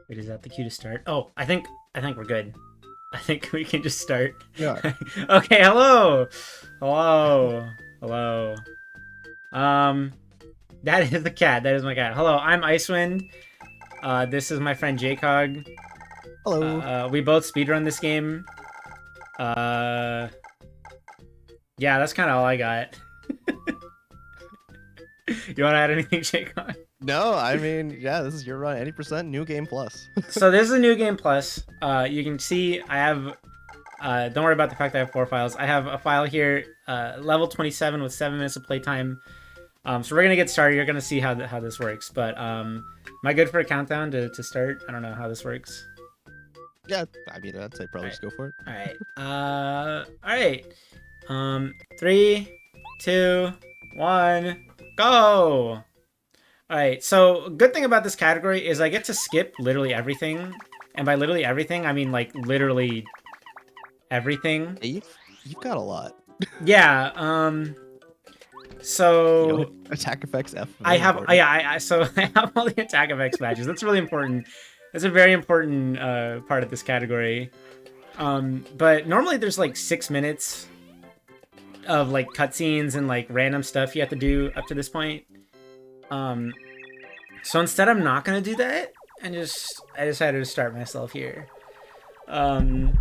Wait, is that the cue to start? Oh, I think we're good. I think we can just start. Yeah. Okay, hello. Hello. Hello. Um that is the cat. That is my cat. Hello, I'm Icewind. This is my friend Jcog. Hello. We both speedrun this game. Uh yeah, that's kind of all I got. You want to add anything, Jcog? No, I mean, yeah, this is your run. 80% new game plus. So this is a new game plus. You can see I have don't worry about the fact that I have 4 files. I have a file here, level 27 with 7 minutes of playtime. So we're gonna get started. You're gonna see how this works. But am I good for a countdown to start? I don't know how this works. Yeah, I mean, I'd say probably just go for it. All right. All right. 3, 2, 1, go. All right. So good thing about this category is I get to skip literally everything, and by literally everything I mean like literally everything. Hey, you've got a lot. Yeah. You know, So attack effects F. I Very have important. so I have all the attack effects badges. That's really important. That's a very important part of this category. But normally there's like 6 minutes of like cutscenes and like random stuff you have to do up to this point. So instead I'm not gonna do that, and I decided to start myself here. So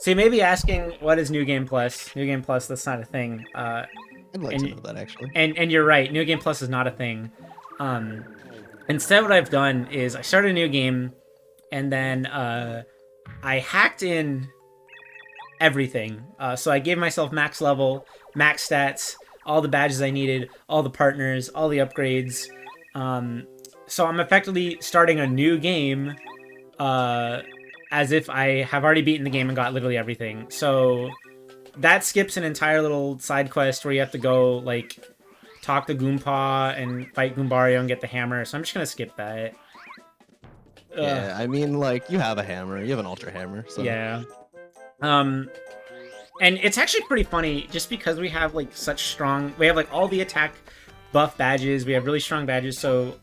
you may be asking, what is New Game Plus? New Game Plus, that's not a thing. I'd like to know that actually. And you're right, New Game Plus is not a thing. Instead, what I've done is I started a new game, and then I hacked in everything. So I gave myself max level, max stats, all the badges I needed, all the partners, all the upgrades. So I'm effectively starting a new game as if I have already beaten the game and got literally everything. So that skips an entire little side quest where you have to go like talk to Goompa and fight Goombario and get the hammer. So I'm just gonna skip that. Yeah, I mean, like, you have a hammer. You have an ultra hammer. So. Yeah. And it's actually pretty funny just because we have like such strong. We have like all the attack buff badges. We have really strong badges. So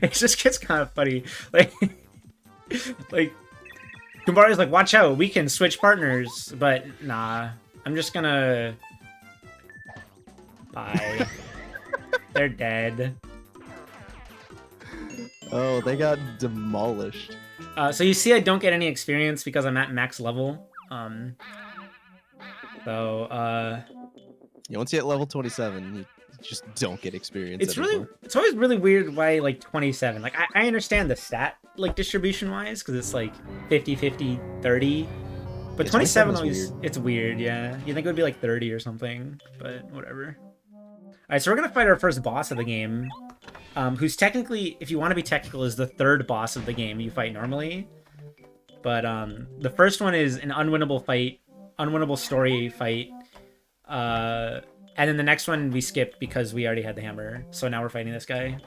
it just gets kind of funny. Like Goombario's like, watch out, we can switch partners, but nah, I'm just gonna... Bye. They're dead. Oh, they got demolished. So you see I don't get any experience because I'm at max level. Yeah, once you hit level 27, you just don't get experience It's anymore. it's always really weird why like 27. Like I understand the stat like distribution wise because it's like 50, 50, 30. But Yeah, 27 is always weird. it's weird, yeah. You think it would be like 30 or something, but whatever. Alright, so we're gonna fight our first boss of the game. Who's technically, if you want to be technical, is the third boss of the game you fight normally. But the first one is an unwinnable fight, unwinnable story fight. And then the next one we skipped because we already had the hammer. So now we're fighting this guy.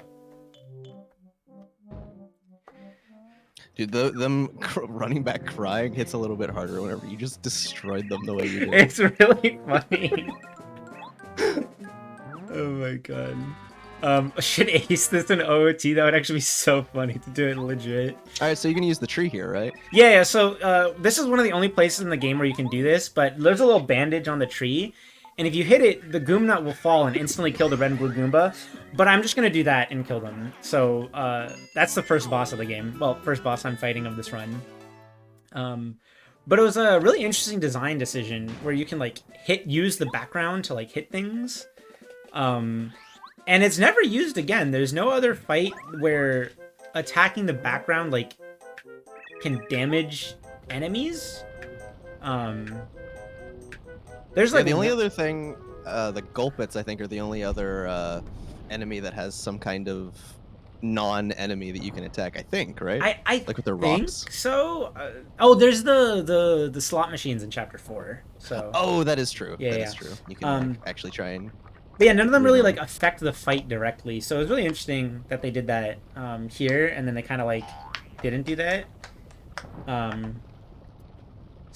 Dude, them running back crying hits a little bit harder whenever you just destroyed them the way you did. It's really funny. Oh my god. Should ace this in OOT? That would actually be so funny to do it legit. All right, so you can use the tree here, right? Yeah, so this is one of the only places in the game where you can do this, but there's a little bandage on the tree, and if you hit it, the Goomnut will fall and instantly kill the red and blue Goomba, but I'm just going to do that and kill them. So that's the first boss of the game. Well, first boss I'm fighting of this run. But it was a really interesting design decision where you can like use the background to like hit things. And it's never used again. There's no other fight where attacking the background like can damage enemies. There's like the only other thing, the Gulpits, I think, are the only other enemy that has some kind of non-enemy that you can attack. I think, right? I like with their think rocks. so. Oh, there's the slot machines in chapter 4. So. Oh, that is true. Yeah, that yeah. is true. You can like, actually try and. But yeah, none of them really like affect the fight directly. So it was really interesting that they did that here, and then they kind of like didn't do that.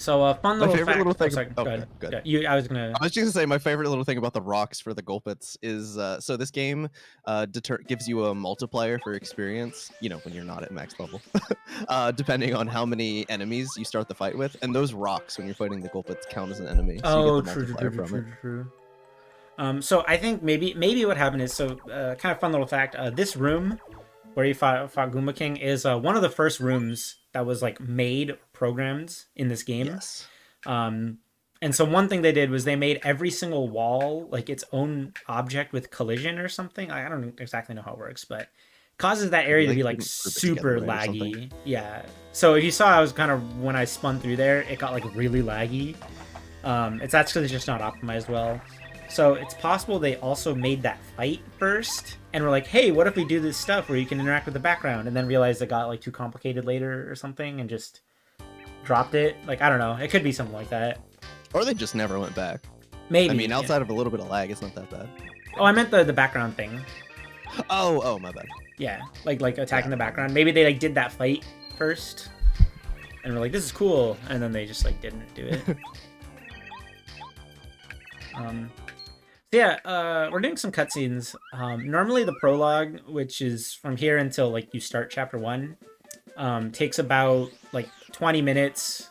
So a fun My little favorite fact. little thing. Oh, sorry, Oh, go ahead. good. Go- You, I was gonna. I was just gonna say my favorite little thing about the rocks for the Gulpits is so this game gives you a multiplier for experience. You know, when you're not at max level, depending on how many enemies you start the fight with, and those rocks when you're fighting the Gulpits count as an enemy, so you Oh, get the true, multiplier from it. true. So I think maybe what happened is kind of fun little fact. This room where you fought Goomba King is one of the first rooms that was like made programmed in this game. Yes. And so one thing they did was they made every single wall like its own object with collision or something. I don't exactly know how it works, but causes that area to be like super laggy. Yeah. So if you saw, I was kind of when I spun through there, it got like really laggy. It's actually just not optimized well. So it's possible they also made that fight first and were like, hey, what if we do this stuff where you can interact with the background, and then realized it got like too complicated later or something and just dropped it. Like, I don't know. It could be something like that. Or they just never went back. Maybe. I mean, outside of a little bit of lag, it's not that bad. Oh, I meant the background thing. Oh, my bad. Yeah, like attacking the background. Maybe they like did that fight first and were like, this is cool, and then they just like didn't do it. So yeah, we're doing some cutscenes. Normally the prologue, which is from here until like you start chapter 1, takes about like 20 minutes.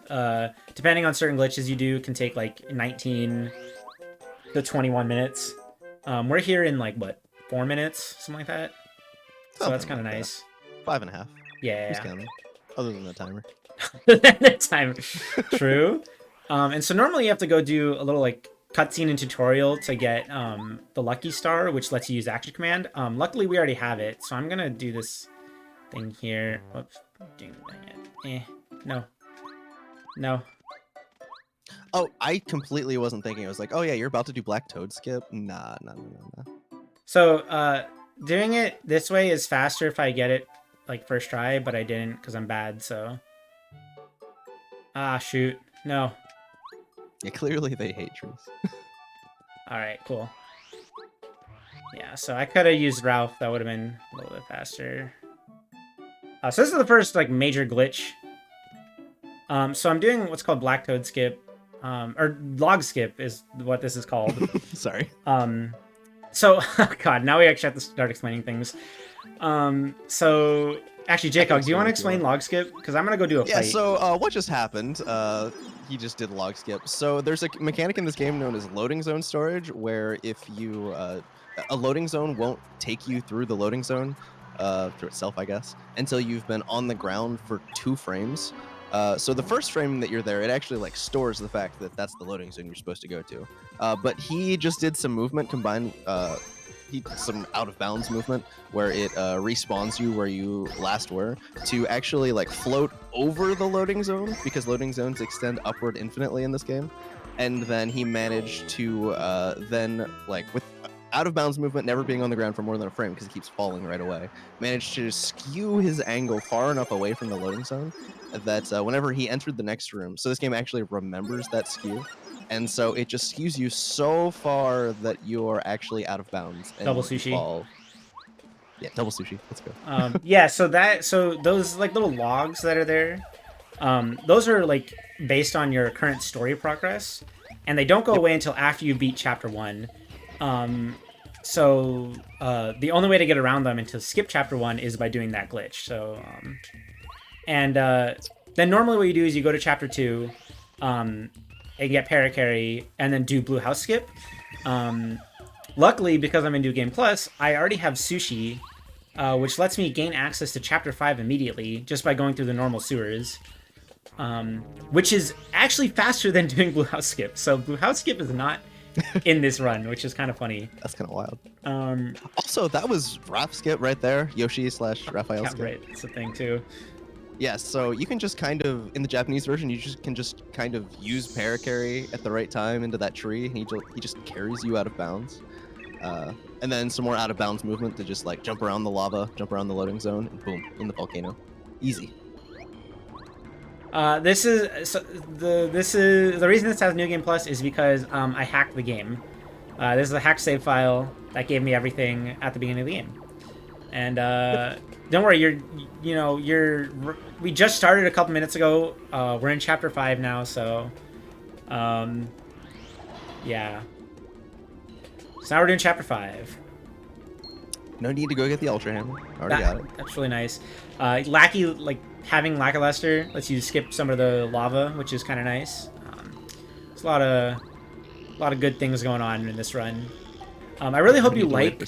Depending on certain glitches you do, it can take like 19 to 21 minutes. We're here in like what, 4 minutes, something like that. So that's kind of nice. 5.5. Yeah. Who's counting? Other than the timer. The timer. True. And so normally you have to go do a little like cutscene and tutorial to get the lucky star, which lets you use action command. Luckily we already have it, so I'm gonna do this thing here. Whoops. No. Oh, I completely wasn't thinking. I was like, oh yeah, you're about to do Black Toad skip? Nah. So doing it this way is faster if I get it like first try, but I didn't because I'm bad. So shoot, no. Yeah, clearly they hate trees. All right, cool. Yeah, so I could have used Ralph. That would have been a little bit faster. So this is the first like major glitch. So I'm doing what's called Black Toad skip, or log skip is what this is called. Sorry. So God, now we actually have to start explaining things. So actually, Jacob, do you want to explain log skip? Because I'm gonna go do a fight. Yeah. So what just happened? He just did log skip. So there's a mechanic in this game known as loading zone storage, where if you a loading zone won't take you through the loading zone through itself, I guess, until you've been on the ground for 2 frames. So the first frame that you're there, it actually like stores the fact that that's the loading zone you're supposed to go to. But he just did some movement combined, some out of bounds movement where it respawns you where you last were to actually like float over the loading zone, because loading zones extend upward infinitely in this game. And then he managed to then like with out of bounds movement, never being on the ground for more than a frame because he keeps falling right away, managed to skew his angle far enough away from the loading zone that whenever he entered the next room, so this game actually remembers that skew, and so it just skews you so far that you're actually out of bounds. And double sushi. Fall. Yeah, double sushi. Let's go. Yeah, so those like little logs that are there, those are like based on your current story progress, and they don't go away until after you beat chapter 1. So the only way to get around them and to skip chapter 1 is by doing that glitch. So then normally what you do is you go to chapter 2 and get Parakarry and then do Blue House skip. Luckily, because I'm in New Game Plus, I already have Sushi, which lets me gain access to chapter 5 immediately just by going through the normal sewers, which is actually faster than doing Blue House skip. So Blue House skip is not in this run, which is kind of funny. That's kind of wild. Also, that was Raph skip right there. Yoshi / Raphael skip. Right, it's a thing too. Yeah, so you can just kind of, in the Japanese version, you can just kind of use Parakarry at the right time into that tree, and he just carries you out of bounds. And then some more out of bounds movement to just like jump around the lava, jump around the loading zone, and boom, in the volcano. Easy. The reason this has New Game Plus is because I hacked the game. This is a hacked save file that gave me everything at the beginning of the game, and don't worry. We just started a couple minutes ago. We're in chapter 5 now, so, yeah. So now we're doing chapter 5. No need to go get the Ultra Hammer. Already got it. That's really nice. Having Lackluster lets you skip some of the lava, which is kind of nice. There's a lot of good things going on in this run. I really hope you like.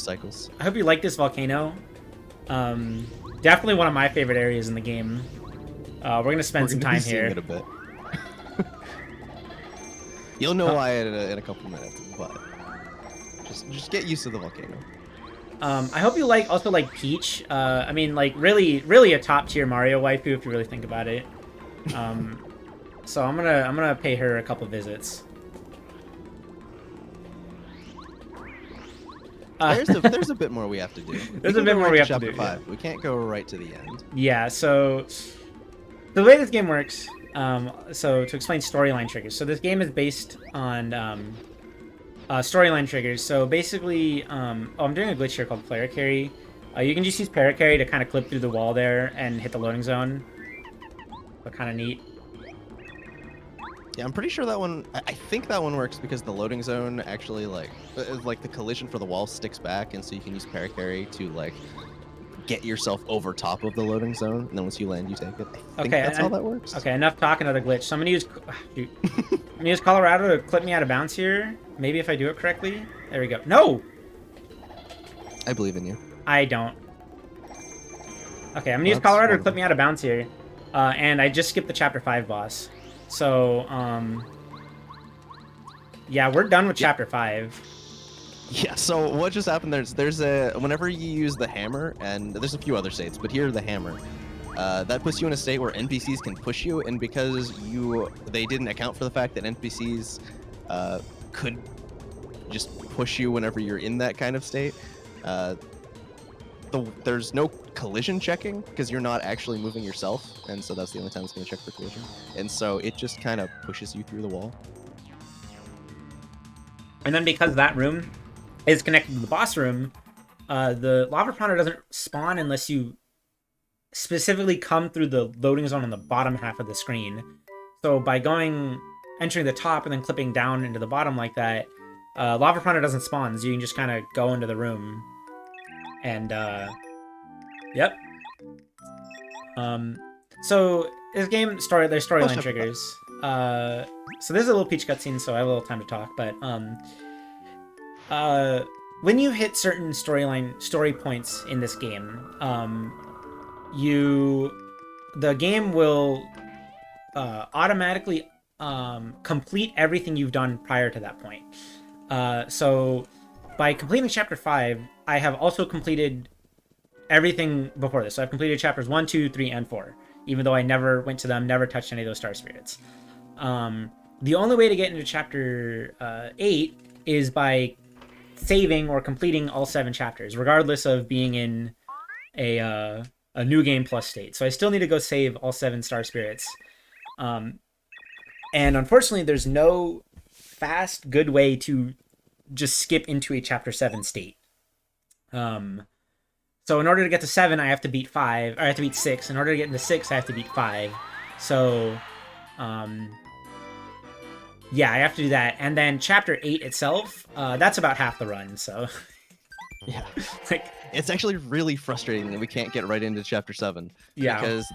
I hope you like this volcano. Definitely one of my favorite areas in the game. We're gonna spend some time here. It a bit. You'll know why in a couple minutes, but just get used to the volcano. I hope you also like Peach. I mean, like really a top tier Mario waifu if you really think about it. So I'm gonna pay her a couple visits. There's a bit more we have to do. There's a bit more we have to do. Chapter 5. We can't go right to the end. Yeah. So the way this game works. So to explain storyline triggers. So this game is based on storyline triggers. So basically, I'm doing a glitch here called player carry. You can just use player carry to kind of clip through the wall there and hit the loading zone. But kind of neat. Yeah, I'm pretty sure that one. I think that one works because the loading zone actually like the collision for the wall sticks back, and so you can use paracarry to like get yourself over top of the loading zone, and then once you land, you take it. I think that's how that works. Okay, enough talking. Another glitch. So I'm gonna use. I'm gonna use Colorado to clip me out of bounds here. Maybe if I do it correctly. There we go. No. I believe in you. I don't. Okay, I'm gonna use Colorado to clip me out of bounds here, and I just skipped the chapter 5 boss. So, yeah, we're done with chapter 5. Yeah, so what just happened, there's whenever you use the hammer, and there's a few other states, but here the hammer, that puts you in a state where NPCs can push you, and because they didn't account for the fact that NPCs could just push you whenever you're in that kind of state, there's no collision checking because you're not actually moving yourself, and so that's the only time it's going to check for collision, and so it just kind of pushes you through the wall. And then because that room is connected to the boss room, the lava piranha doesn't spawn unless you specifically come through the loading zone on the bottom half of the screen. So by entering the top and then clipping down into the bottom like that, lava piranha doesn't spawn, so you can just kind of go into the room. And, yep. So this game, there's storyline triggers. So there's a little Peach cutscene, so I have a little time to talk, but, when you hit certain story points in this game, the game will, automatically, complete everything you've done prior to that point. So by completing chapter 5, I have also completed everything before this. So I've completed chapters 1, 2, 3, and 4, even though I never went to them, never touched any of those star spirits. The only way to get into chapter 8 is by saving or completing all 7 chapters, regardless of being in a new game plus state. So I still need to go save all 7 star spirits. And unfortunately, there's no fast, good way to just skip into a chapter 7 state. So in order to get to 7, I have to beat 5, or I have to beat 6. In order to get into 6, I have to beat 5. So, yeah, I have to do that. And then chapter 8 itself, that's about half the run, so... Yeah. It's actually really frustrating that we can't get right into chapter 7. Yeah. Because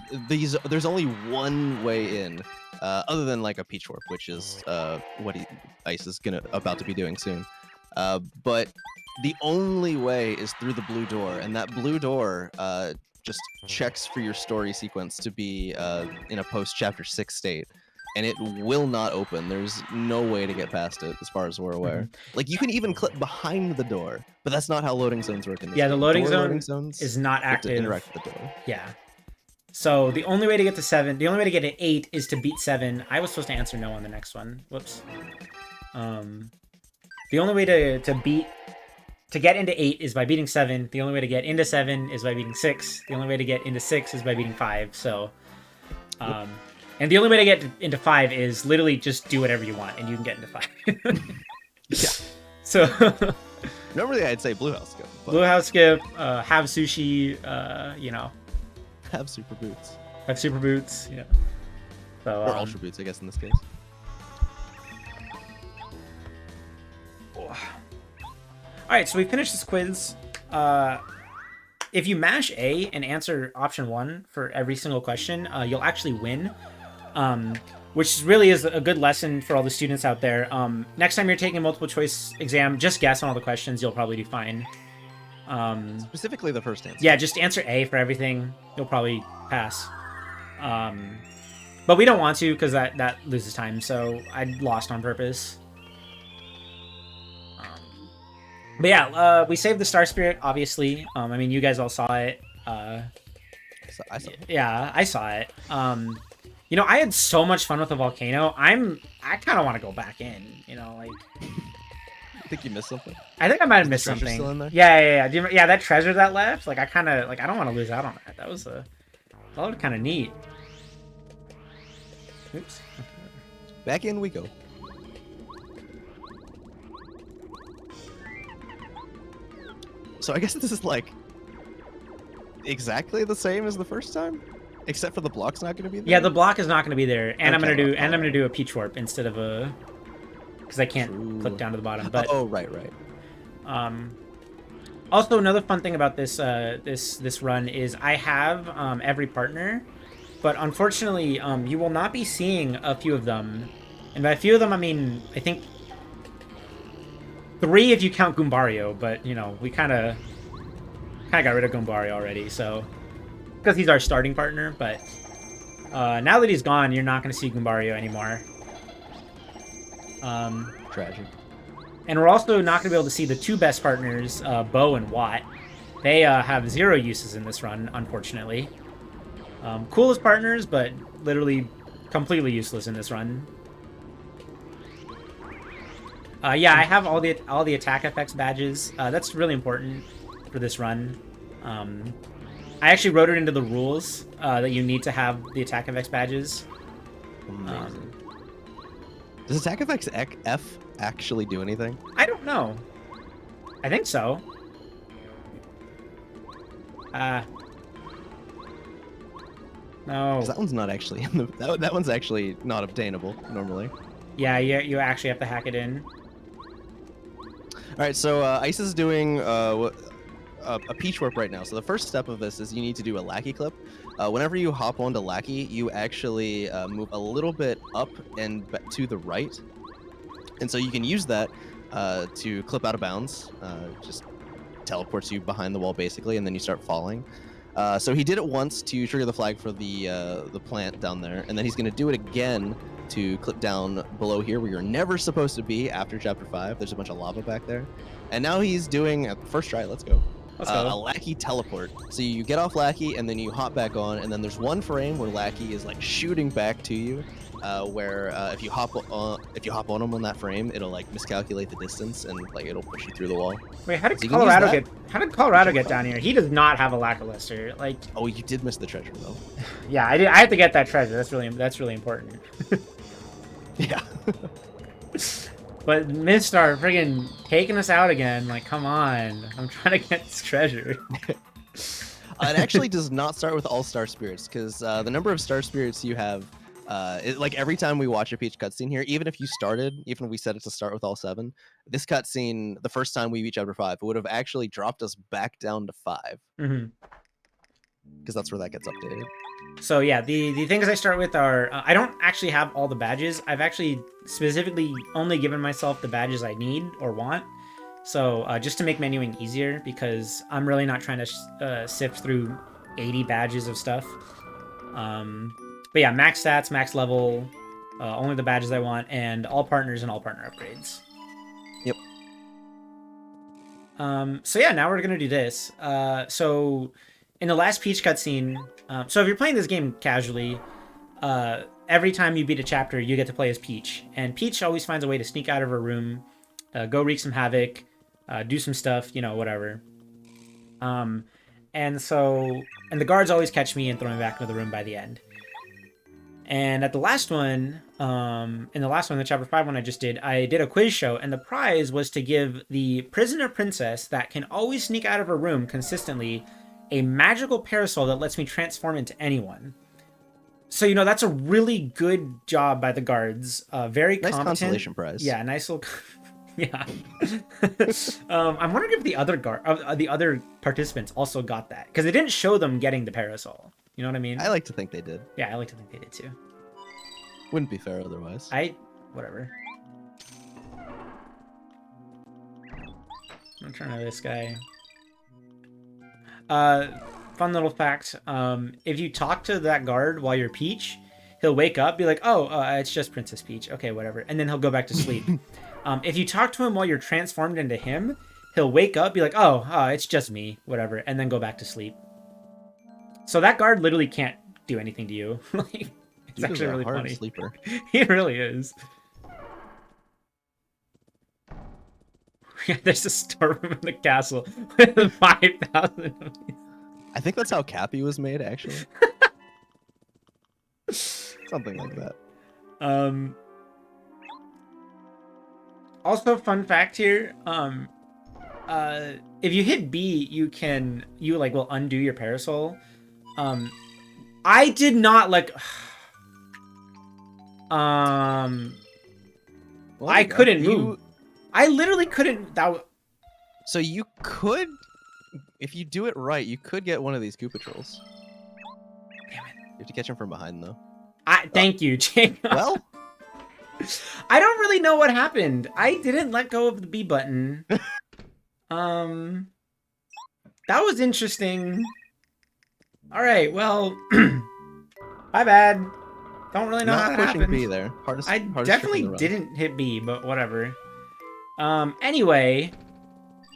there's only one way in, other than like a Peach Warp, which is what Ice is about to be doing soon. But the only way is through the blue door, and that blue door just checks for your story sequence to be in a post-chapter 6 state, and it will not open. There's no way to get past it, as far as we're aware. Mm-hmm. Like, you can even clip behind the door, but that's not how loading zones work in this game. The loading zones is not active. To interact with the door. Yeah. So the only way to get to 7, the only way to get to 8 is to beat 7. I was supposed to answer no on the next one. Whoops. The only way to get into 8 is by beating 7. The only way to get into 7 is by beating 6. The only way to get into 6 is by beating 5. So, and the only way to get into 5 is literally just do whatever you want, and you can get into 5. Yeah. So, normally I'd say Blue House Skip. Blue House Skip, have sushi, you know. have super boots. Have super boots. Yeah. So, Or ultra boots, I guess, in this case. All right, so we finished this quiz. If you mash A and answer option 1 for every single question, you'll actually win. Which really is a good lesson for all the students out there. Next time you're taking a multiple choice exam, just guess on all the questions. You'll probably do fine. Specifically the first answer. Yeah, just answer A for everything. You'll probably pass. But we don't want to because that loses time, so I lost on purpose. But yeah, we saved the Star Spirit, obviously. I mean, you guys all saw it. I saw it. Yeah, I saw it. You know, I had so much fun with the volcano. I kind of want to go back in. You know, like. I think you missed something. I think I might have missed treasure something. Still in there? Yeah. Yeah, that treasure that left. Like, I kind of like. I don't want to lose out on that. That was kind of neat. Oops. Back in we go. So I guess this is like exactly the same as the first time, except for the block's not going to be there. Yeah, the block is not going to be there, and Okay, I'm gonna do a peach warp instead of a, because I can't click down to the bottom. But oh, right. Also, another fun thing about this this run is I have every partner, but unfortunately, you will not be seeing a few of them, and by a few of them I mean I think 3 if you count Goombario, but you know we kind of got rid of Goombario already, so because he's our starting partner. But now that he's gone, you're not going to see Goombario anymore. Tragic. And we're also not going to be able to see the 2 best partners, Bo and Watt. They have 0 uses in this run, unfortunately. Coolest partners, but literally completely useless in this run. Yeah, I have all the attack effects badges. That's really important for this run. I actually wrote it into the rules that you need to have the attack effects badges. Does attack effects F actually do anything? I don't know. I think so. No. That one's not actually in the. That one's actually not obtainable normally. Yeah, you actually have to hack it in. All right, so Ice is doing a peach warp right now. So the first step of this is you need to do a lackey clip. Whenever you hop onto lackey, you actually move a little bit up and to the right, and so you can use that to clip out of bounds. Just teleports you behind the wall basically, and then you start falling. So he did it once to trigger the flag for the plant down there, and then he's going to do it again to clip down below here where you're never supposed to be after chapter 5. There's a bunch of lava back there. And now he's doing, at the first try, let's go. A lackey teleport. So you get off lackey and then you hop back on, and then there's one frame where lackey is like shooting back to you, where if you hop on him on that frame, it'll like miscalculate the distance and like it'll push you through the wall. Wait, how did Colorado get down here? He does not have a lackluster. Like, oh, you did miss the treasure though. Yeah, I had to get that treasure. That's really important. Yeah. But Mistar friggin' taking us out again. Like, come on. I'm trying to get this treasure. It actually does not start with all star spirits, because the number of star spirits you have, like every time we watch a Peach cutscene here, even if we set it to start with all 7, this cutscene, the first time we reach chapter 5, it would have actually dropped us back down to 5. Mm-hmm. Because that's where that gets updated. So yeah, the things I start with are, I don't actually have all the badges. I've actually specifically only given myself the badges I need or want. So just to make menuing easier, because I'm really not trying to sift through 80 badges of stuff. But yeah, max stats, max level, only the badges I want, and all partners and all partner upgrades. Yep. So yeah, now we're gonna do this. So in the last Peach cutscene, so if you're playing this game casually, every time you beat a chapter, you get to play as Peach. And Peach always finds a way to sneak out of her room, go wreak some havoc, do some stuff, you know, whatever. And the guards always catch me and throw me back into the room by the end. And at the last one, the chapter 5 one I did a quiz show, and the prize was to give the prisoner princess that can always sneak out of her room consistently a magical parasol that lets me transform into anyone. So, you know, that's a really good job by the guards. Very Nice competent. consolation prize. Yeah, nice little... yeah. I'm wondering if the other participants also got that. Because they didn't show them getting the parasol. You know what I mean? I like to think they did. Yeah, I like to think they did too. Wouldn't be fair otherwise. Whatever. I'm trying to this guy. Fun little fact. If you talk to that guard while you're Peach, he'll wake up, be like, oh, it's just Princess Peach. Okay, whatever. And then he'll go back to sleep. If you talk to him while you're transformed into him, he'll wake up, be like, oh, it's just me, whatever, and then go back to sleep. So that guard literally can't do anything to you. Like, it's actually really funny. Sleeper. He really is. Yeah, there's a storeroom in the castle with 5,000. I think that's how Cappy was made, actually. Something like that. Also, fun fact here. If you hit B, you will undo your parasol. I did not like. Well, I couldn't move. I literally couldn't. So you could, if you do it right, you could get one of these Koopa Trolls. Damn it! You have to catch him from behind, though. Thank you, Jake. Well, I don't really know what happened. I didn't let go of the B button. That was interesting. All right, well, my bad. Don't really know how that happened. B there. I definitely didn't hit B, but whatever. Anyway,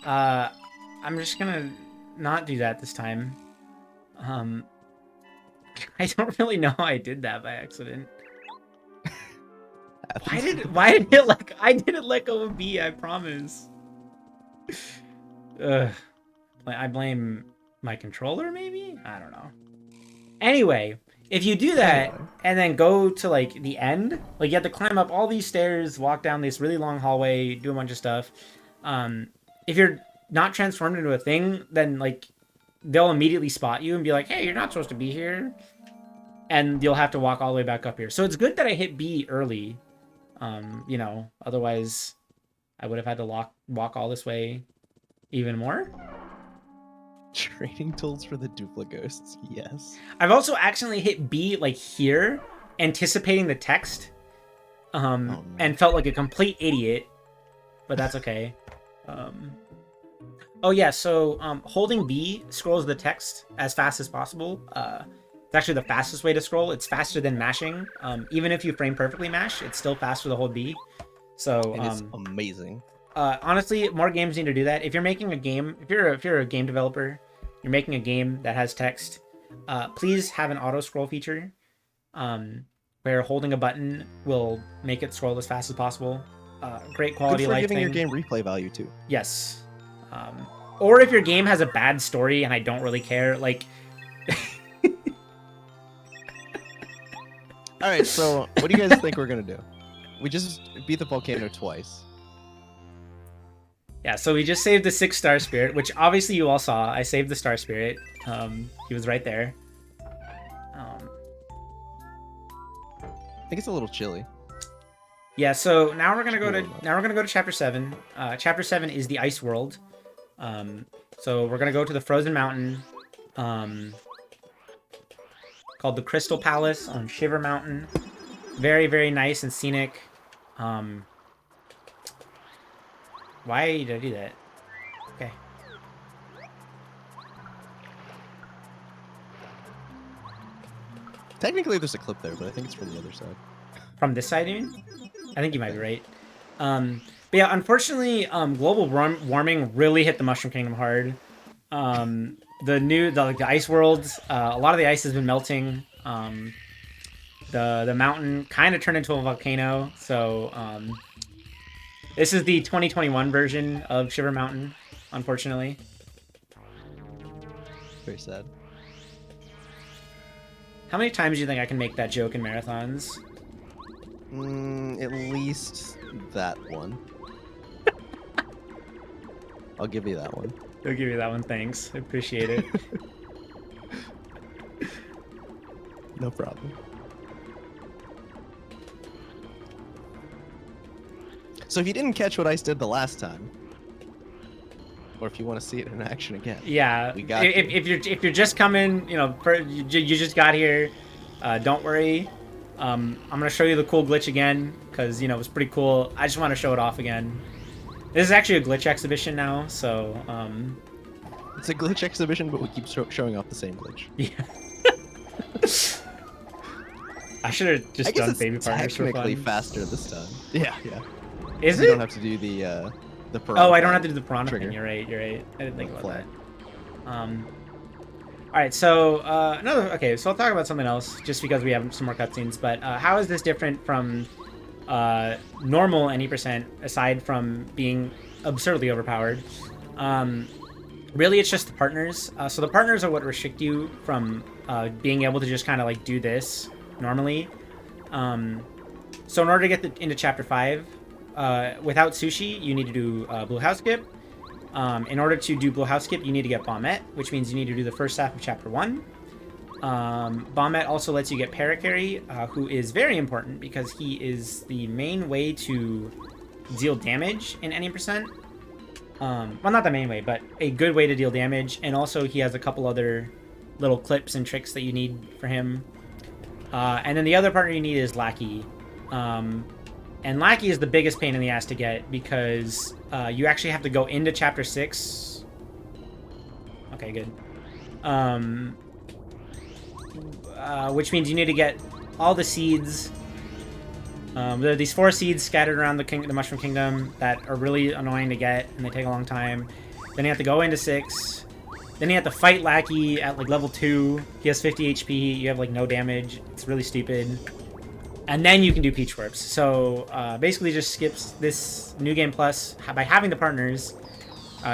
I'm just gonna not do that this time. I don't really know how I did that by accident. Why did it like I didn't let go of B, I promise. I blame my controller, maybe? I don't know. Anyway, if you do that and then go to like the end, like you have to climb up all these stairs, walk down this really long hallway, do a bunch of stuff. If you're not transformed into a thing, then like they'll immediately spot you and be like, hey, you're not supposed to be here. And you'll have to walk all the way back up here. So it's good that I hit B early. You know, otherwise I would have had to walk all this way even more. Training tools for the Dupla Ghosts, yes. I've also accidentally hit B like here, anticipating the text, and felt like a complete idiot, but that's okay. Oh yeah, so holding B scrolls the text as fast as possible. It's actually the fastest way to scroll. It's faster than mashing. Even if you frame perfectly mash, it's still faster to hold B. So it's amazing. Honestly, more games need to do that. If you're making a game, if you're a game developer, you're making a game that has text, please have an auto scroll feature, where holding a button will make it scroll as fast as possible. Great quality Good for life giving thing. your game replay value too. Yes. Or if your game has a bad story and I don't really care, like. All right, so what do you guys think we're gonna do? We just beat the volcano twice. Yeah, so we just saved the 6-star spirit, which obviously you all saw. I saved the star spirit. He was right there. I think it's a little chilly. Yeah, so now we're gonna go to chapter 7. Chapter 7 is the ice world. So we're gonna go to the frozen mountain, called the Crystal Palace on Shiver Mountain. Very, very nice and scenic. Why did I do that? Okay. Technically, there's a clip there, but I think it's from the other side. From this side, you mean? I think you might be right. But yeah, unfortunately, global warming really hit the Mushroom Kingdom hard. The ice worlds, a lot of the ice has been melting. The mountain kind of turned into a volcano. So this is the 2021 version of Shiver Mountain, unfortunately. Very sad. How many times do you think I can make that joke in marathons? At least that one. I'll give you that one. I'll give you that one, thanks. I appreciate it. No problem. So if you didn't catch what Ice did the last time, or if you want to see it in action again, Yeah, we got if you're just coming, you know, you just got here, don't worry. I'm gonna show you the cool glitch again because you know it was pretty cool. I just want to show it off again. This is actually a glitch exhibition now, so it's a glitch exhibition, but we keep showing off the same glitch. yeah. I should have just done baby partners for fun. Technically faster this time. Yeah, yeah. Is you it? You don't have to do the piranha. Oh, I don't have to do the piranha trigger. thing. You're right. You're right. I didn't think about that. All right. So Okay. So I'll talk about something else, just because we have some more cutscenes. But how is this different from normal any%, aside from being absurdly overpowered? Really, it's just the partners. So the partners are what restrict you from being able to just kind of like do this normally. So in order to get into Chapter 5, without Sushi, you need to do Blue House Skip. In order to do Blue House Skip, you need to get Bombette, which means you need to do the first half of Chapter 1. Bombette also lets you get Parakarry, who is very important because he is the main way to deal damage in any %. Well, not the main way, but a good way to deal damage. And also he has a couple other little clips and tricks that you need for him. And then the other partner you need is Lackey. And Lackey is the biggest pain in the ass to get because you actually have to go into Chapter 6. Okay, good. Which means you need to get all the seeds. There are these 4 seeds scattered around the Mushroom Kingdom that are really annoying to get, and they take a long time. Then you have to go into 6. Then you have to fight Lackey at like level 2. He has 50 HP. You have like no damage. It's really stupid. And then you can do Peach Warps. So basically just skips this New Game Plus. By having the partners,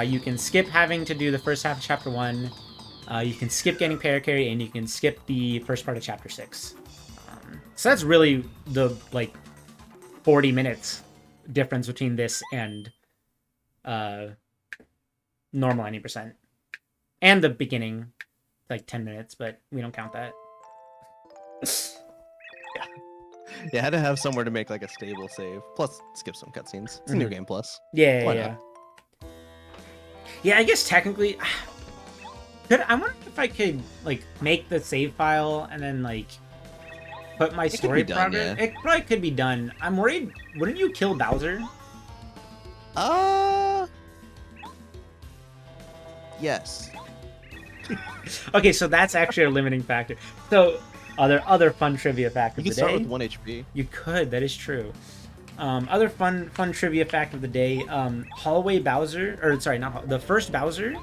you can skip having to do the first half of Chapter 1. You can skip getting Parakarry, and you can skip the first part of Chapter 6. So that's really the, like, 40 minutes difference between this and normal any%. And the beginning, like 10 minutes, but we don't count that. Yeah, I had to have somewhere to make like a stable save. Plus, skip some cutscenes. It's a New Game Plus. Yeah, Why yeah. not? Yeah, I guess technically... I wonder if I could, like, make the save file and then, like, put my story progress... Yeah. It probably could be done. I'm worried... Wouldn't you kill Bowser? Yes. Okay, so that's actually a limiting factor. So... Are there other fun trivia facts of the day? You can start with 1 HP. You could, that is true. Other fun trivia fact of the day, Hallway Bowser, or sorry, not the first Bowser,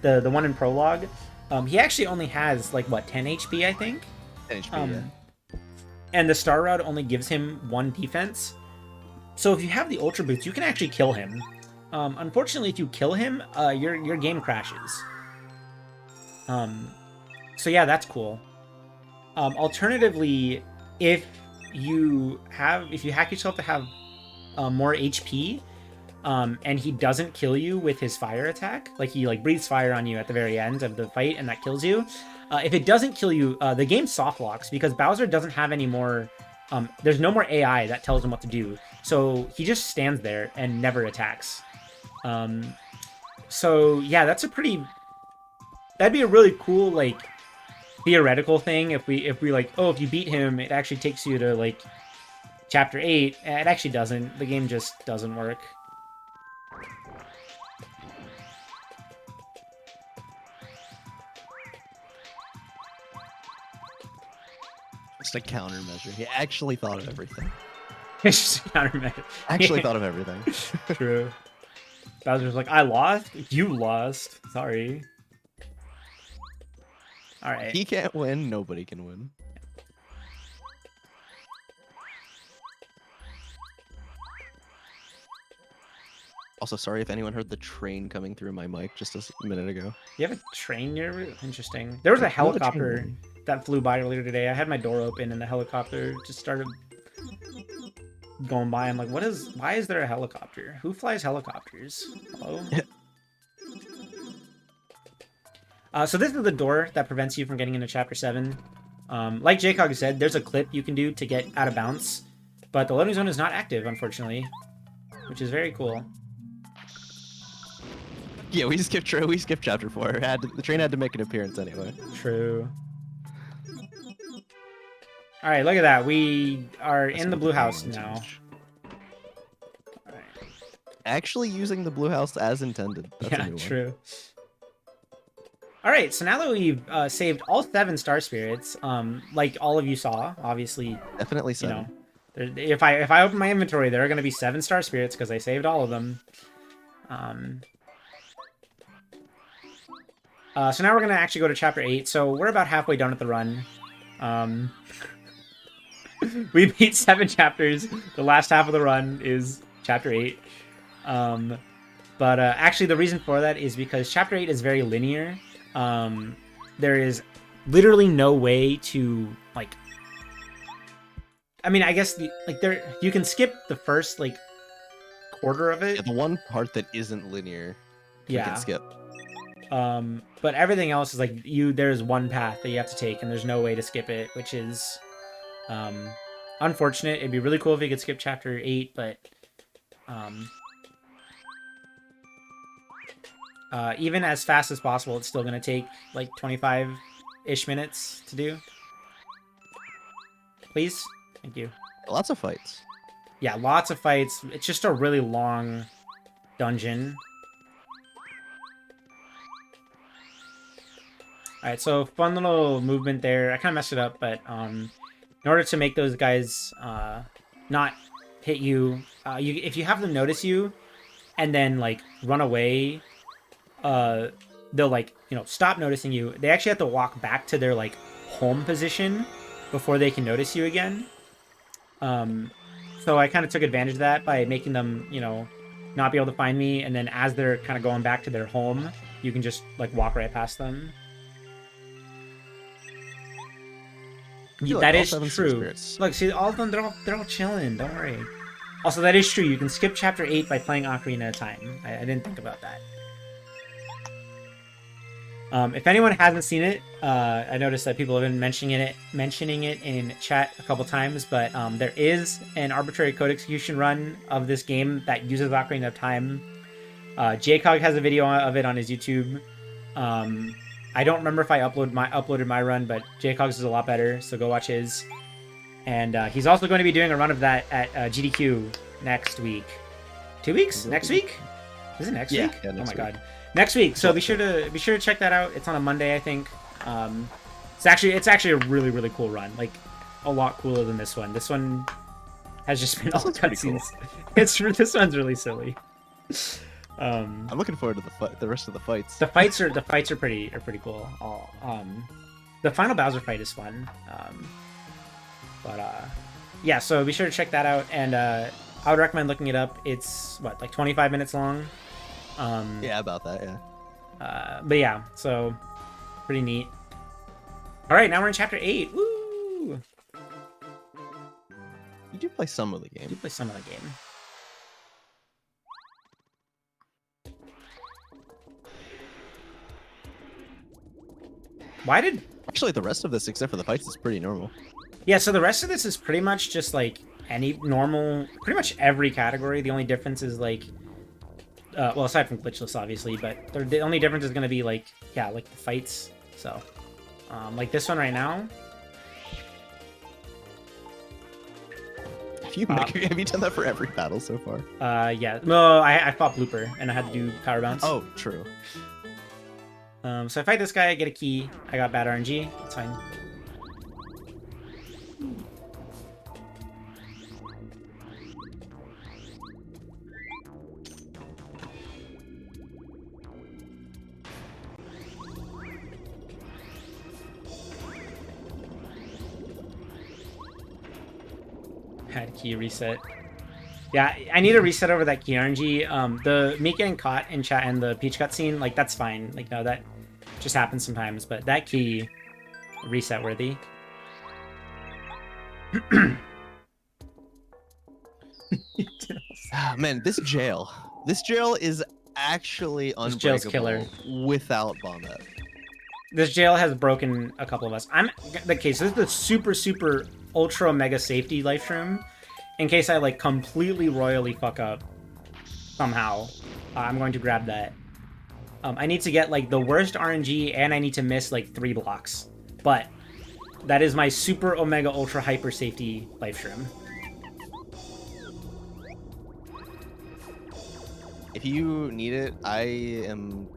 the one in Prologue, he actually only has, like, what, 10 HP, I think? 10 HP, yeah. And the Star Rod only gives him 1 defense. So if you have the Ultra Boots, you can actually kill him. Unfortunately, if you kill him, your game crashes. So yeah, that's cool. Alternatively, if you hack yourself to have more HP, and he doesn't kill you with his fire attack, like he like breathes fire on you at the very end of the fight and that kills you, if it doesn't kill you, the game soft locks because Bowser doesn't have any more, there's no more AI that tells him what to do, so he just stands there and never attacks. So yeah, that'd be a really cool, like, theoretical thing if we like, oh, if you beat him, it actually takes you to, like, Chapter 8. It actually doesn't. The game just doesn't work. Just a countermeasure. He actually thought of everything. It's just a countermeasure. Actually thought of everything. True. Bowser's like, I lost? You lost. Sorry. Alright. He can't win, nobody can win. Also, sorry if anyone heard the train coming through my mic just a minute ago. You have a train near? Interesting. There was a helicopter that flew by earlier today. I had my door open and the helicopter just started going by. I'm like, why is there a helicopter? Who flies helicopters? Hello? So this is the door that prevents you from getting into Chapter 7. Like Jcog said, there's a clip you can do to get out of bounds, but the loading zone is not active, unfortunately, which is very cool. Yeah, we skipped chapter 4. The train had to make an appearance anyway. True. All right, look at that. We are in the blue house now. All right. Actually using the blue house as intended. That's a new one. True. All right, so now that we've saved all 7 star spirits, like all of you saw, obviously, Definitely 7. You know, if I open my inventory, there are going to be 7 star spirits because I saved all of them. So now we're going to actually go to chapter 8. So we're about halfway done with the run. We beat 7 chapters. The last half of the run is chapter 8. But actually, the reason for that is because chapter 8 is very linear. There is literally no way to, like... I mean, I guess, you can skip the first, like, quarter of it. Yeah, the one part that isn't linear, you can skip. But everything else is, like, there's one path that you have to take, and there's no way to skip it, which is... unfortunate. It'd be really cool if we could skip chapter 8, but even as fast as possible, it's still going to take like 25-ish minutes to do. Please? Thank you. Lots of fights. Yeah, lots of fights. It's just a really long dungeon. Alright, so fun little movement there. I kind of messed it up, but in order to make those guys not hit you, if you have them notice you and then like run away, they'll like, stop noticing you. They actually have to walk back to their like home position before they can notice you again. So I kind of took advantage of that by making them, not be able to find me, and then as they're kind of going back to their home, you can just like walk right past them. That is true. Look, see, all of them, they're all chilling. Don't worry. Also, that is true. You can skip chapter 8 by playing Ocarina at a time. I didn't think about that. If anyone hasn't seen it, I noticed that people have been mentioning it in chat a couple times, but there is an arbitrary code execution run of this game that uses Ocarina of Time. Jcog has a video of it on his YouTube. I don't remember if I uploaded my run, but Jcog's is a lot better, so go watch his. And he's also going to be doing a run of that at GDQ next week. 2 weeks? Next week? Is it next week? Yeah, oh my god. Next week. So be sure to check that out. It's on a Monday, I think. It's actually a really, really cool run. Like a lot cooler than this one. This one has just been all cutscenes. Cool. This one's really silly. I'm looking forward to the rest of the fights. The fights are pretty cool. The final Bowser fight is fun. Yeah, so be sure to check that out, and I would recommend looking it up. It's like 25 minutes long. Yeah, about that, yeah. But yeah, so pretty neat. All right, now we're in chapter 8. Woo! You do play some of the game. You do play some of the game. Actually, the rest of this, except for the fights, is pretty normal. Yeah, so the rest of this is pretty much just like any normal, pretty much every category. The only difference is like, well, aside from glitchless, obviously, but the only difference is going to be like, yeah, like the fights. So, like this one right now. Have you done that for every battle so far? Yeah. No, I fought Blooper, and I had to do power bounce. Oh, true. So I fight this guy, I get a key. I got bad RNG. It's fine. Had key reset. Yeah, I need to reset over that key RNG. The me getting caught in chat and the Peach cutscene, like that's fine. Like no, that just happens sometimes. But that key, reset worthy. Man, this jail is actually unbreakable jail's killer without Bombette. This jail has broken a couple of us. Okay, so this is the super ultra mega safety life room. In case I like completely royally fuck up somehow, I'm going to grab that. I need to get like the worst RNG, and I need to miss like 3 blocks. But that is my super omega ultra hyper safety life room. If you need it, I'm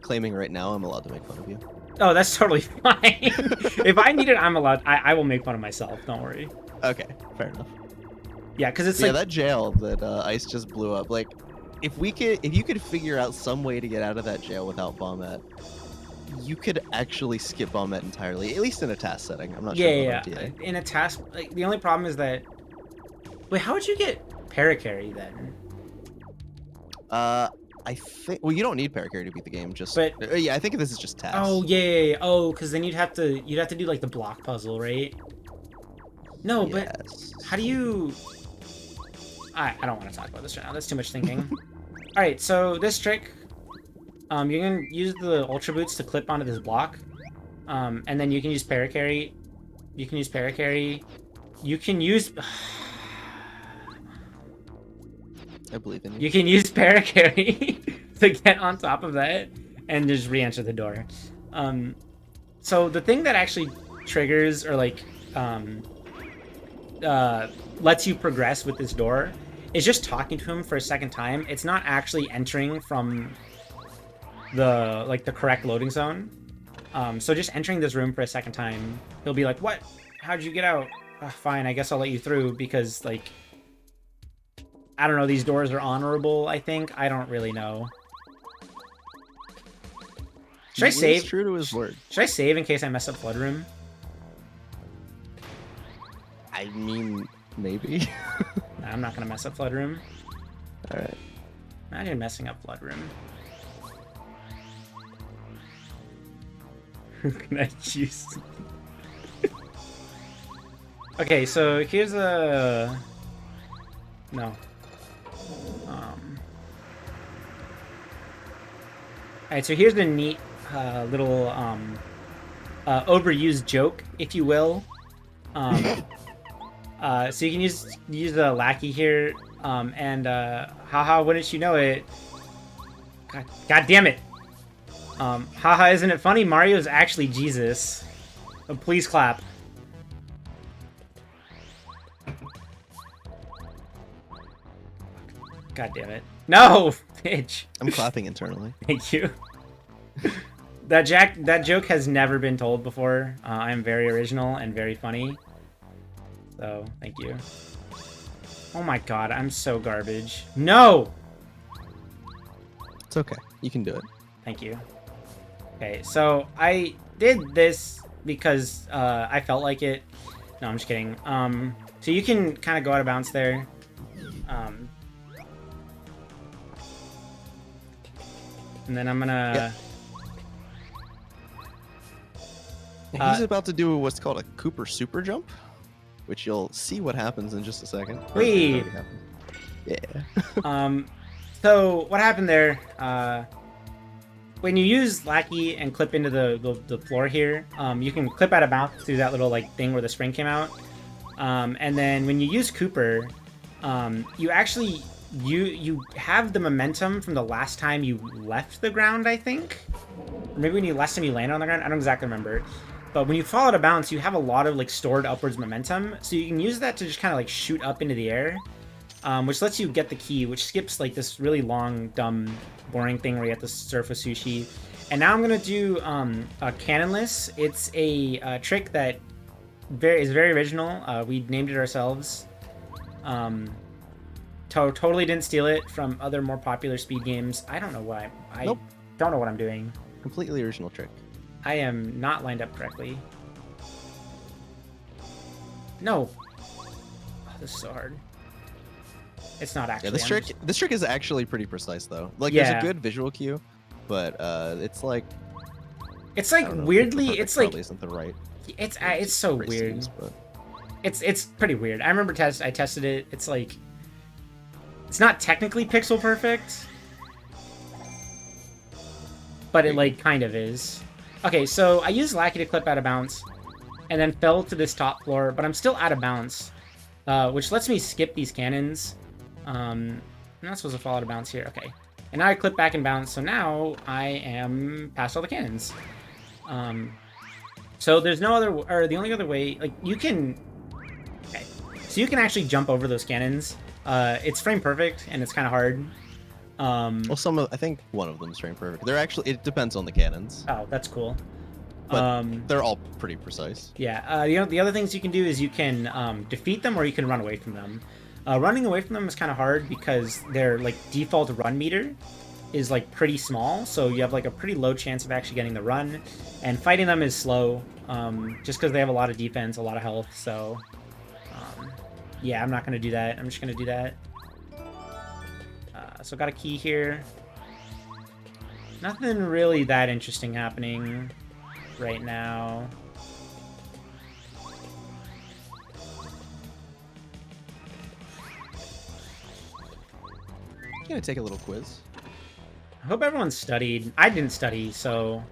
claiming right now I'm allowed to make fun of you. Oh, that's totally fine. If I need it, I'm allowed. I will make fun of myself. Don't worry. Okay, fair enough. Yeah, because it's yeah, like that jail that Ice just blew up. Like, if you could figure out some way to get out of that jail without Bombette, you could actually skip Bombette entirely, at least in a task setting. I'm not sure about RTA. In a task, like the only problem is that. Wait, how would you get Paracarry then? I think. Well, you don't need Paracarry to beat the game. Just. But yeah, I think this is just tasks. Oh yeah. Oh, because then you'd have to do like the block puzzle, right? No, yes. But how do you? I don't want to talk about this right now. That's too much thinking. All right, so this trick, you can use the Ultra Boots to clip onto this block, and then you can use Paracarry. You can use Paracarry. You can use. I believe in you. You can use Paracarry to get on top of that and just re-enter the door. So the thing that actually triggers or like lets you progress with this door is just talking to him for a second time. It's not actually entering from the correct loading zone. So just entering this room for a second time, he'll be like, "What? How'd you get out?" Fine, I guess I'll let you through because like I don't know, these doors are honorable, I think. I don't really know. Should I save? He's true to his word. Should I save in case I mess up Flood Room? I mean, maybe. Nah, I'm not gonna mess up Flood Room. Alright. Imagine messing up Flood Room. Who can I choose? Okay, so here's a... No. Alright, so here's the neat little overused joke, if you will. So you can use the lackey here, and haha, wouldn't you know it? God damn it! Haha, isn't it funny? Mario's actually Jesus. Please clap. God damn it. No! Bitch. I'm clapping internally. Thank you. That joke has never been told before. I am very original and very funny. So, thank you. Oh my god, I'm so garbage. No! It's okay. You can do it. Thank you. Okay, so I did this because I felt like it. No, I'm just kidding. So you can kind of go out of bounds there. And then I'm gonna... Yeah. He's about to do what's called a Cooper super jump, which you'll see what happens in just a second. Wait. Yeah. So what happened there? When you use Lackey and clip into the floor here, you can clip out of bounds through that little like thing where the spring came out. And then when you use Cooper, you actually you have the momentum from the last time you left the ground, I think. Or maybe when you last time you landed on the ground, I don't exactly remember. But when you fall out of bounds, you have a lot of like stored upwards momentum, so you can use that to just kind of like shoot up into the air, which lets you get the key, which skips like this really long, dumb, boring thing where you have to surf with Sushi. And now I'm gonna do a cannonless. It's a trick that is very original. We named it ourselves. Totally didn't steal it from other more popular speed games. I don't know why. Nope. Don't know what I'm doing. Completely original trick. I am not lined up correctly. No. Oh, this is so hard. It's not actually. Yeah, this trick is actually pretty precise though. Like Yeah. there's a good visual cue, but it's like weirdly, it's like isn't the right. it's so weird. Use, but... It's pretty weird. I remember I tested it. It's like it's not technically pixel perfect, but it like kind of is. Okay, so I used Lackey to clip out of bounds, and then fell to this top floor, but I'm still out of bounds, which lets me skip these cannons. I'm not supposed to fall out of bounds here. Okay. And now I clip back in bounds, so now I am past all the cannons. So there's no other, or the only other way, like, you can... Okay. So you can actually jump over those cannons. It's frame perfect, and it's kind of hard. Well, I think one of them is frame perfect. They're actually, it depends on the cannons. Oh, that's cool. But they're all pretty precise. Yeah, the other things you can do is you can defeat them or you can run away from them. Running away from them is kind of hard because their like default run meter is like pretty small, so you have like a pretty low chance of actually getting the run. And fighting them is slow, just because they have a lot of defense, a lot of health. So yeah, I'm not gonna do that. I'm just gonna do that. So got a key here. Nothing really that interesting happening right now. I'm gonna take a little quiz. I hope everyone studied. I didn't study, so...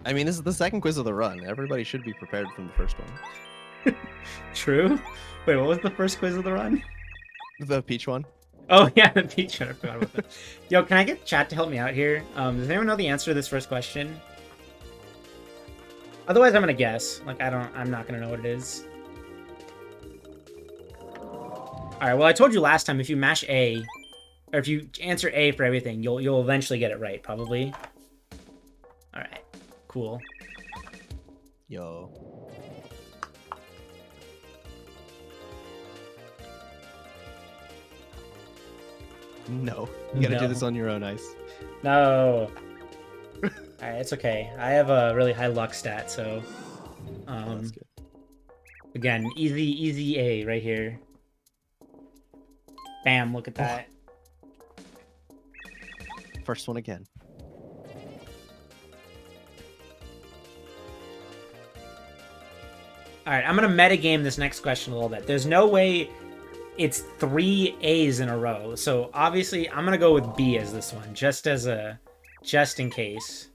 I mean, this is the second quiz of the run. Everybody should be prepared from the first one. True? Wait, what was the first quiz of the run? The peach one. Oh, yeah, the peach one. I forgot about that. Yo, can I get chat to help me out here? Does anyone know the answer to this first question? Otherwise, I'm gonna guess. Like, I'm not gonna know what it is. Alright, well, I told you last time, if you mash A, or if you answer A for everything, you'll eventually get it right, probably. Alright, cool. Yo. No. You gotta do this on your own ice. No. Alright, it's okay. I have a really high luck stat, so... That's good. Again, easy A right here. Bam, look at that. First one again. Alright, I'm gonna metagame this next question a little bit. There's no way it's 3 A's in a row, so obviously I'm gonna go with B as this one, just in case.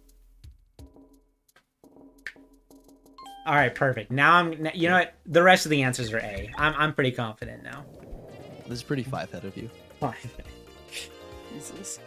Alright, perfect. Now you know what? The rest of the answers are A. I'm pretty confident now. This is pretty 5-head of you. Jesus.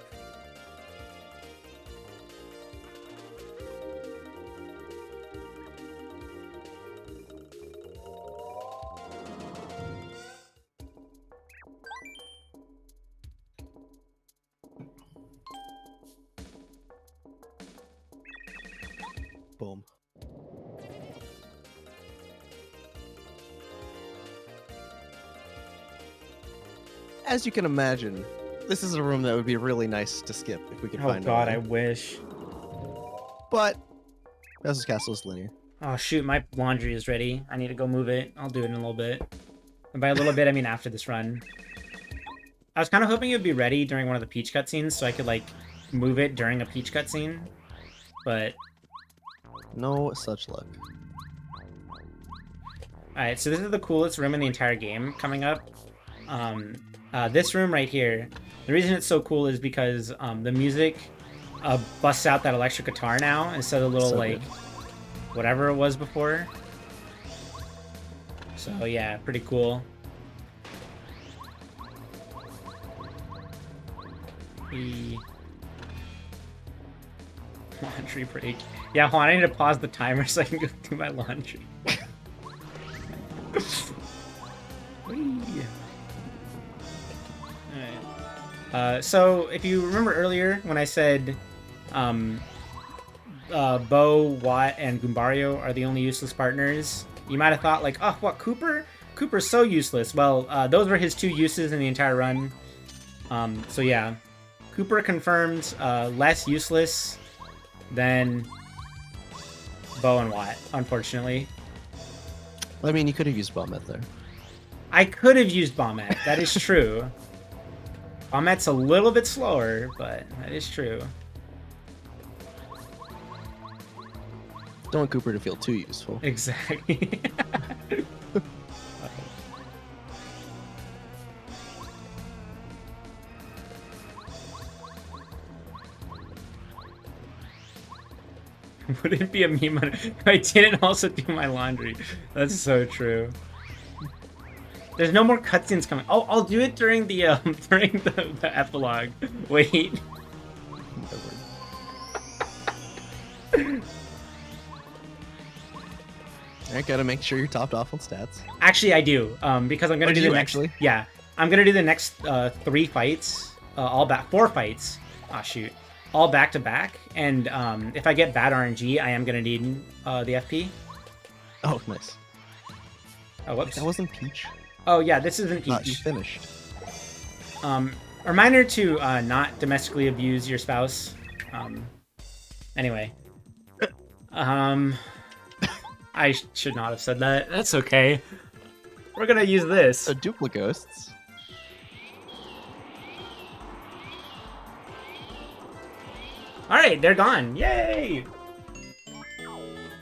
Boom. As you can imagine, this is a room that would be really nice to skip if we could find it. Oh god, I wish. But Bowser's Castle is linear. Oh shoot, my laundry is ready. I need to go move it. I'll do it in a little bit. And by a little bit, I mean after this run. I was kind of hoping it would be ready during one of the Peach cutscenes, so I could, like, move it during a Peach cutscene. But... no such luck. Alright, so this is the coolest room in the entire game coming up. This room right here, the reason it's so cool is because the music busts out that electric guitar now instead of the little, like, whatever it was before. So, yeah, pretty cool. Laundry break. Yeah, hold on, I need to pause the timer so I can go do my laundry. Alright. So, if you remember earlier when I said Bo, Watt, and Goombario are the only useless partners, you might have thought, like, oh, what, Cooper? Cooper's so useless. Well, those were his 2 uses in the entire run. So yeah. Cooper confirmed less useless than Bo and Watt, unfortunately. Well, I mean, you could have used Bombette there. I could have used Bombette. That is true. Bombette's a little bit slower, but that is true. Don't want Cooper to feel too useful. Exactly. Would it be a meme if I didn't also do my laundry? That's so true. There's no more cutscenes coming. Oh, I'll do it during the during the epilogue. Wait. Alright, gotta make sure you're topped off on stats. Actually, I do. Because I'm gonna do the next. Actually? Yeah, I'm gonna do the next 3 fights. All back 4 fights. Ah, shoot. All back to back. And if I get bad RNG, I am gonna need the FP. Oh, nice. Oh, whoops. That wasn't Peach. Oh yeah, this isn't Peach. Not finished. Reminder to not domestically abuse your spouse. Anyway. I should not have said that. That's okay. We're gonna use this. Duplicates. Alright, they're gone. Yay!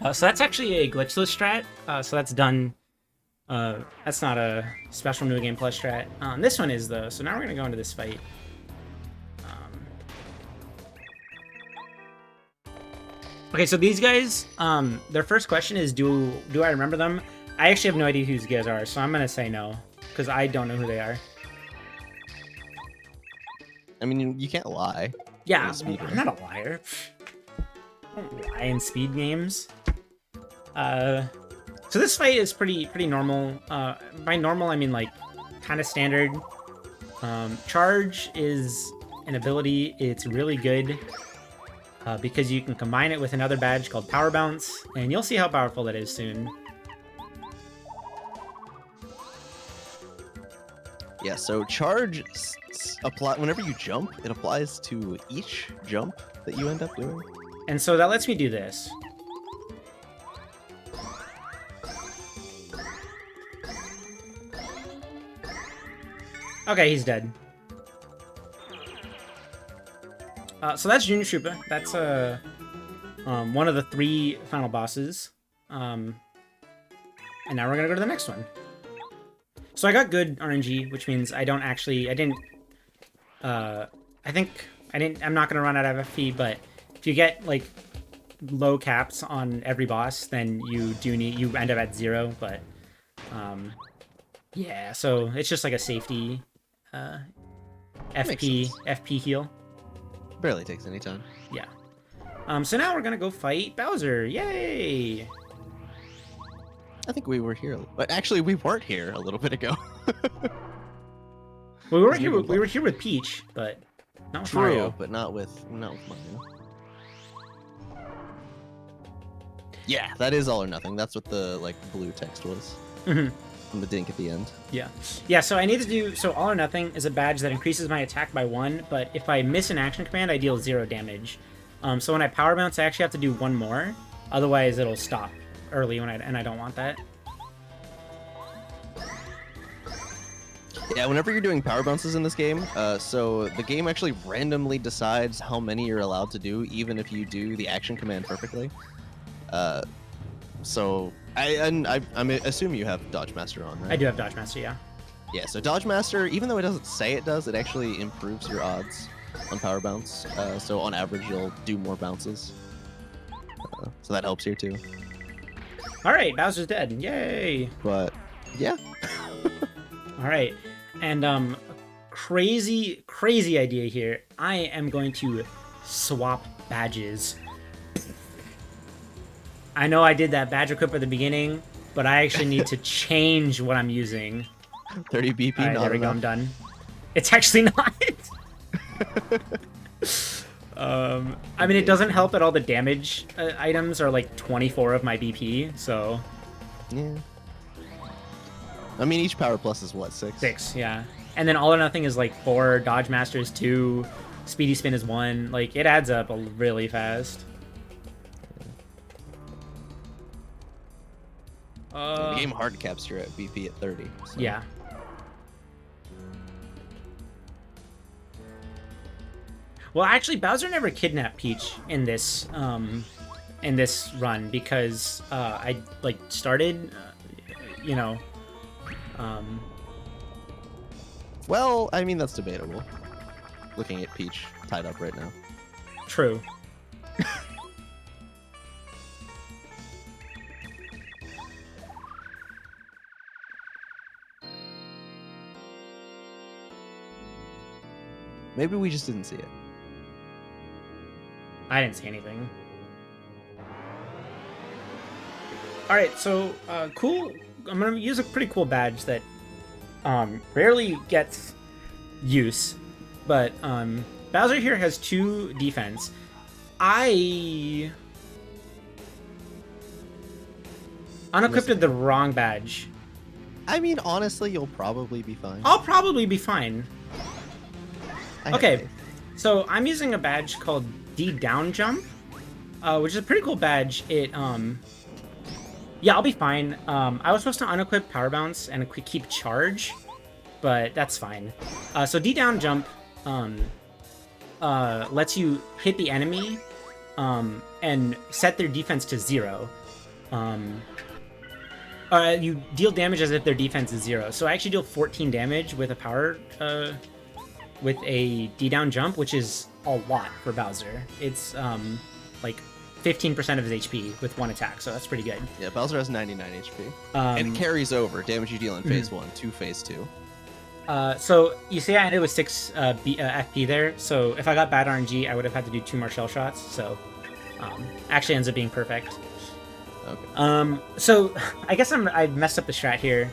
So that's actually a glitchless strat. So that's done. That's not a special New Game Plus strat. This one is, though. So now we're gonna go into this fight. Okay, so these guys, their first question is, do I remember them? I actually have no idea who these guys are, so I'm gonna say no, because I don't know who they are. I mean, you can't lie. Yeah, I'm not a liar. I don't lie in speed games. So this fight is pretty normal. By normal, I mean like kind of standard. Charge is an ability. It's really good because you can combine it with another badge called Power Bounce, and you'll see how powerful that is soon. Yeah, so charge apply whenever you jump. It applies to each jump that you end up doing. And so that lets me do this. Okay, he's dead. So that's Junior Troopa. That's one of the 3 final bosses. And now we're gonna go to the next one. So I got good RNG, which means I'm not gonna run out of FP, but if you get like low caps on every boss, then you end up at 0, but yeah, so it's just like a safety FP heal. Barely takes any time. Yeah. So now we're gonna go fight Bowser. Yay! I think we were here, but actually we weren't here a little bit ago. We were here with Peach, but not with Mario. But not with Mario. Yeah, that is all or nothing. That's what the like blue text was. Mm-hmm. And the dink at the end. Yeah. Yeah, so I need to do... So All or Nothing is a badge that increases my attack by 1, but if I miss an action command, I deal 0 damage. So when I Power Bounce, I actually have to do 1 more. Otherwise, it'll stop early, and I don't want that. Yeah, whenever you're doing Power Bounces in this game, so the game actually randomly decides how many you're allowed to do, even if you do the action command perfectly. So... I assume you have Dodge Master on, right? I do have Dodge Master, yeah. Yeah, so Dodge Master, even though it doesn't say it does, it actually improves your odds on Power Bounce. So on average, you'll do more bounces. So that helps here too. Alright, Bowser's dead. Yay! But, yeah. Alright, and crazy idea here. I am going to swap badges. I know I did that badge equip at the beginning, but I actually need to change what I'm using. 30 BP, All right, not there we go, enough. I'm done. It's actually not. I mean, it doesn't help that all the damage items are like 24 of my BP, so... Yeah. I mean, each Power Plus is what, 6? 6, yeah. And then All or Nothing is like 4, Dodge Master is 2, Speedy Spin is 1. Like, it adds up really fast. The game hard caps you at BP at 30. So. Yeah. Well, actually, Bowser never kidnapped Peach in this run because I like started, you know. Well, I mean that's debatable. Looking at Peach tied up right now. True. Maybe we just didn't see it. I didn't see anything. All right, so cool. I'm gonna use a pretty cool badge that rarely gets use, but Bowser here has 2 defense. I unequipped the wrong badge. I mean, honestly, you'll probably be fine. I'll probably be fine. Okay, so I'm using a badge called D down jump, which is a pretty cool badge. It yeah, I'll be fine. I was supposed to unequip power bounce and keep charge, but that's fine. So D down jump lets you hit the enemy and set their defense to 0. You deal damage as if their defense is 0. So I actually deal 14 damage with a power with a D down jump, which is a lot for Bowser. It's like 15% of his HP with 1 attack, so that's pretty good. Yeah, Bowser has 99 HP. And it carries over damage you deal in phase 1 to phase 2. So you see I ended with 6 FP there, so if I got bad RNG, I would have had to do 2 more shell shots, so actually ends up being perfect. Okay. So I guess I messed up the strat here.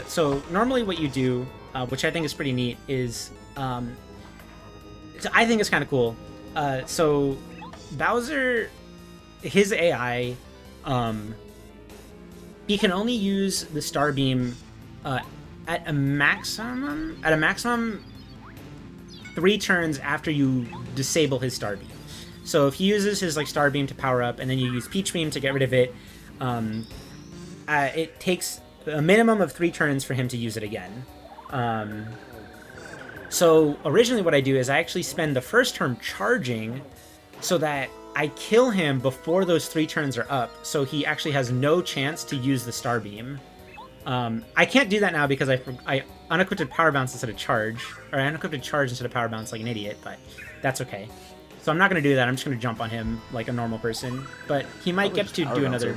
So normally what you do, which I think is pretty neat, is so I think it's kind of cool. So Bowser, his AI, he can only use the Star Beam at a maximum 3 turns after you disable his Star Beam. So if he uses his like Star Beam to power up, and then you use Peach Beam to get rid of it, it takes a minimum of 3 turns for him to use it again. So originally what I do is I actually spend the first turn charging so that I kill him before those 3 turns are up, so he actually has no chance to use the Star Beam. I can't do that now because I unequipped Power Bounce instead of Charge, or I unequipped Charge instead of Power Bounce like an idiot, but that's okay. So I'm not going to do that, I'm just going to jump on him like a normal person, but he might get to do another...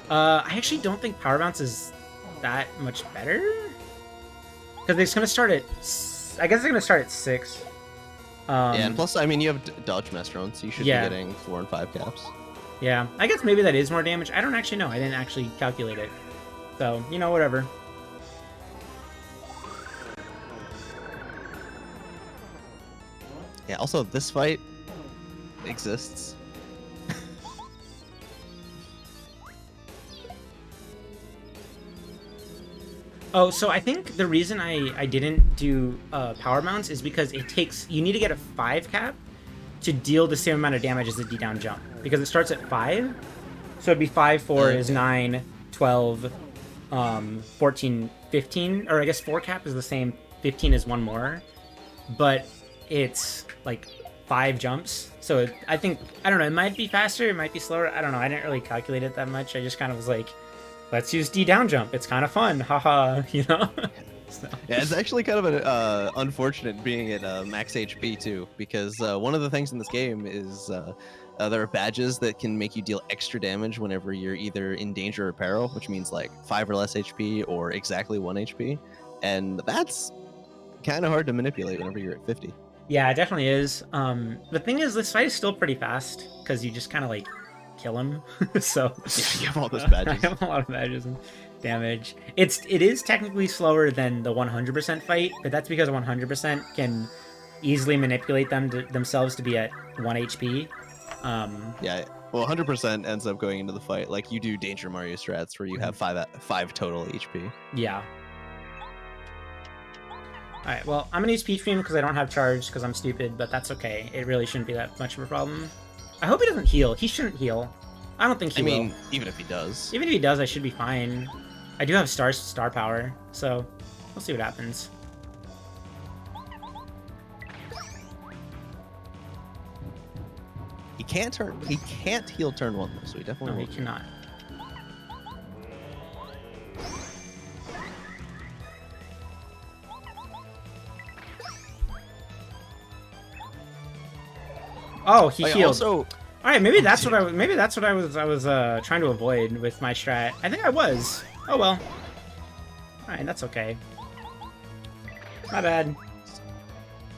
I actually don't think Power Bounce is that much better, because it's going to start at... I guess it's going to start at 6. Yeah, and plus, I mean, you have Dodge Mestron, so you should be getting 4 and 5 caps. Yeah, I guess maybe that is more damage. I don't actually know. I didn't actually calculate it. So, you know, whatever. Yeah, also, this fight exists. Oh, so I think the reason I didn't do Power Bounce is because it takes... You need to get a 5 cap to deal the same amount of damage as the D down jump. Because it starts at 5. So it'd be 5, 4 is 9, 12, 14, 15. Or I guess 4 cap is the same. 15 is 1 more. But it's like 5 jumps. So I think... I don't know. It might be faster. It might be slower. I don't know. I didn't really calculate it that much. I just kind of was like... Let's use D down jump. It's kind of fun. Haha, you know? So. Yeah, it's actually kind of an unfortunate being at max HP too, because one of the things in this game is there are badges that can make you deal extra damage whenever you're either in danger or peril, which means like 5 or less HP or exactly 1 HP. And that's kind of hard to manipulate whenever you're at 50. Yeah, it definitely is. The thing is, this fight is still pretty fast, because you just kind of like kill him. So yeah, you have all those badges. I have a lot of badges and damage. It is technically slower than the 100% fight, but that's because 100% can easily manipulate themselves to be at 1 HP. Yeah, well, 100% ends up going into the fight like you do Danger Mario strats where you have 5 total HP. Yeah. Alright, well, I'm gonna use Peach Beam because I don't have charge because I'm stupid, but that's okay. It really shouldn't be that much of a problem. I hope he doesn't heal. He shouldn't heal. I don't think he will. I mean, even if he does. Even if he does, I should be fine. I do have star power, so we'll see what happens. He can't heal turn 1 though, so he definitely won't. He cannot. Oh, he healed. Also, all right, maybe that's what I was trying to avoid with my strat. I think I was. Oh well. All right, that's okay. My bad.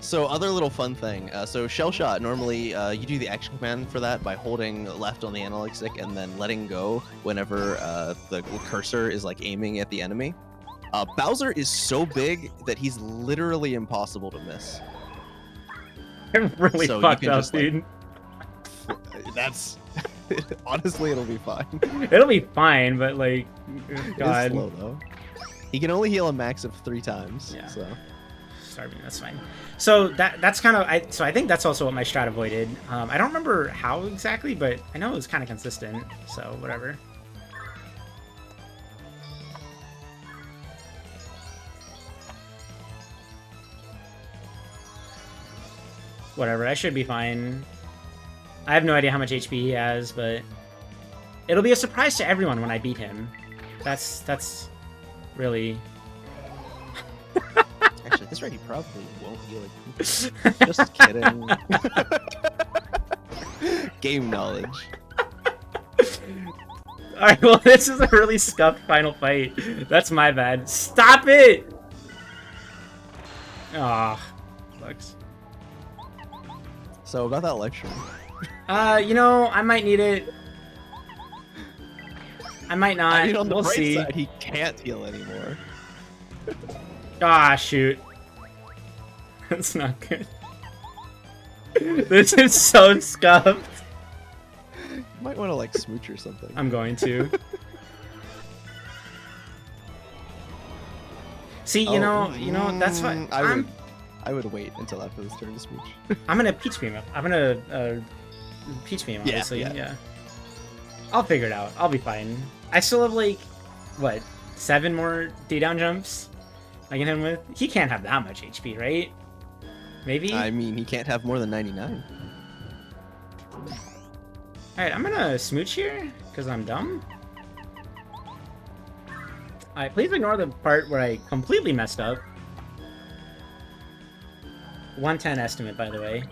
So other little fun thing. So shell shot. Normally, you do the action command for that by holding left on the analog stick and then letting go whenever the cursor is like aiming at the enemy. Bowser is so big that he's literally impossible to miss. I'm really So you fucked can up, just, like, dude. That's honestly, it'll be fine. It'll be fine, but like, It's God. slow though. He can only heal a max of 3 times. Yeah. So. Starving, that's fine. So that's kind of I think that's also what my strat avoided. I don't remember how exactly, but I know it was kind of consistent. So whatever. Whatever, I should be fine. I have no idea how much HP he has, but it'll be a surprise to everyone when I beat him. That's really. Actually, at this rate, he probably won't heal it. Just kidding. Game knowledge. Alright, well, this is a really scuffed final fight. That's my bad. Stop it! Aw, sucks. So, about that lecture. You know, I might need it. I might not. I mean, on the we'll bright see. side, he can't heal anymore. Ah, shoot. That's not good. This is so scuffed. You might want to, like, smooch or something. I'm going to. See, you know, that's what I would wait until after this turn to smooch. I'm gonna peach beam him. I'm gonna peach beam, obviously. Yeah. I'll figure it out. I'll be fine. I still have like what 7 more D-down jumps I can hit him with. He can't have that much HP, right? Maybe. I mean, he can't have more than 99. All right, I'm gonna smooch here because I'm dumb. All right, please ignore the part where I completely messed up. 110 estimate, by the way.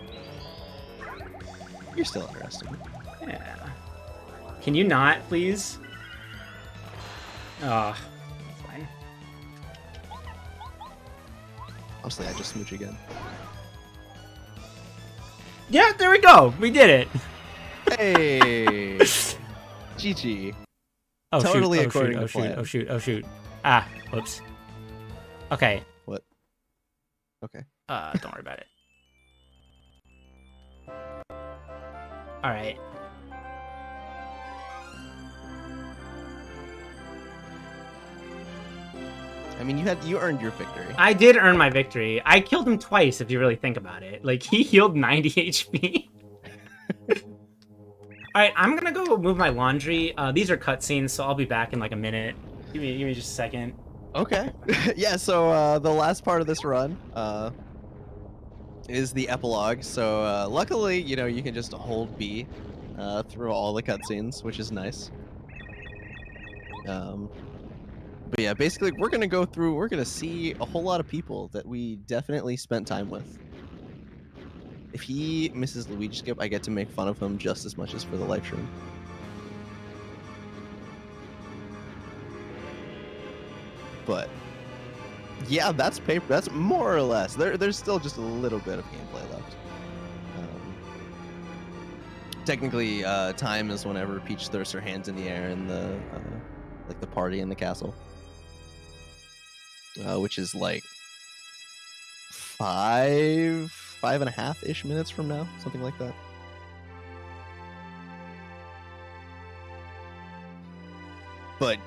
You're still underestimated. Yeah. Can you not, please? Oh, fine. Honestly, I just smooch again. Yeah, there we go. We did it. Hey! GG. Oh, Totally shoot. according Oh, to shoot. plan. Oh, shoot. Oh, shoot. Ah, whoops. Okay. What? Okay. Don't worry about it. All right. I mean, you earned your victory. I did earn my victory. I killed him twice, if you really think about it. Like, he healed 90 HP. Alright, I'm gonna go move my laundry. These are cutscenes, so I'll be back in like a minute. Give me just a second. Okay. Yeah, so the last part of this run is the epilogue. So luckily, you know, you can just hold B through all the cutscenes, which is nice. But yeah, basically, we're gonna see a whole lot of people that we definitely spent time with. If he misses Luigi skip, I get to make fun of him just as much as for the live stream. But yeah, that's paper. That's more or less. There's still just a little bit of gameplay left. Technically, time is whenever Peach throws her hands in the air in the like the party in the castle, which is like 5.5-ish minutes from now, something like that. But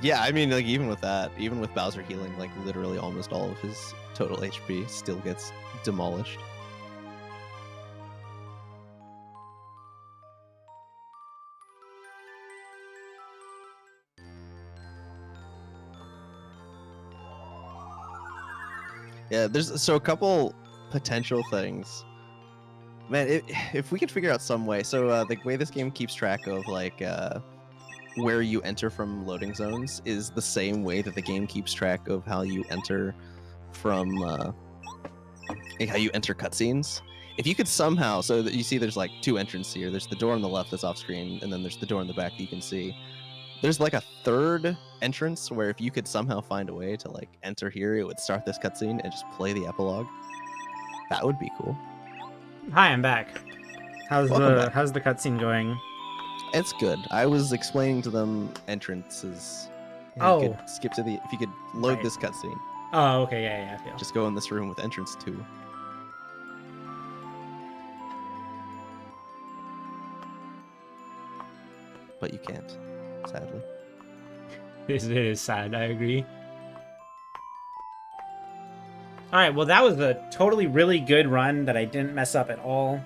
yeah, I mean, like even with that, even with Bowser healing, like literally almost all of his total HP still gets demolished. Yeah, there's so a couple potential things. Man, if we could figure out some way, so the way this game keeps track of like where you enter from loading zones is the same way that the game keeps track of how you enter from how you enter cutscenes. If you could somehow, so that you see there's like 2 entrances here. There's the door on the left that's off screen, and then there's the door in the back that you can see. There's like a 3rd entrance where if you could somehow find a way to like enter here, it would start this cutscene and just play the epilogue. That would be cool. Hi, I'm back. Welcome back. How's the cutscene going? It's good. I was explaining to them entrances. And Oh. You could skip to the. If you could load Right. this cutscene. Oh, okay, yeah, I feel. Just go in this room with entrance 2. But you can't, sadly. It is sad, I agree. Alright, well that was a totally really good run that I didn't mess up at all.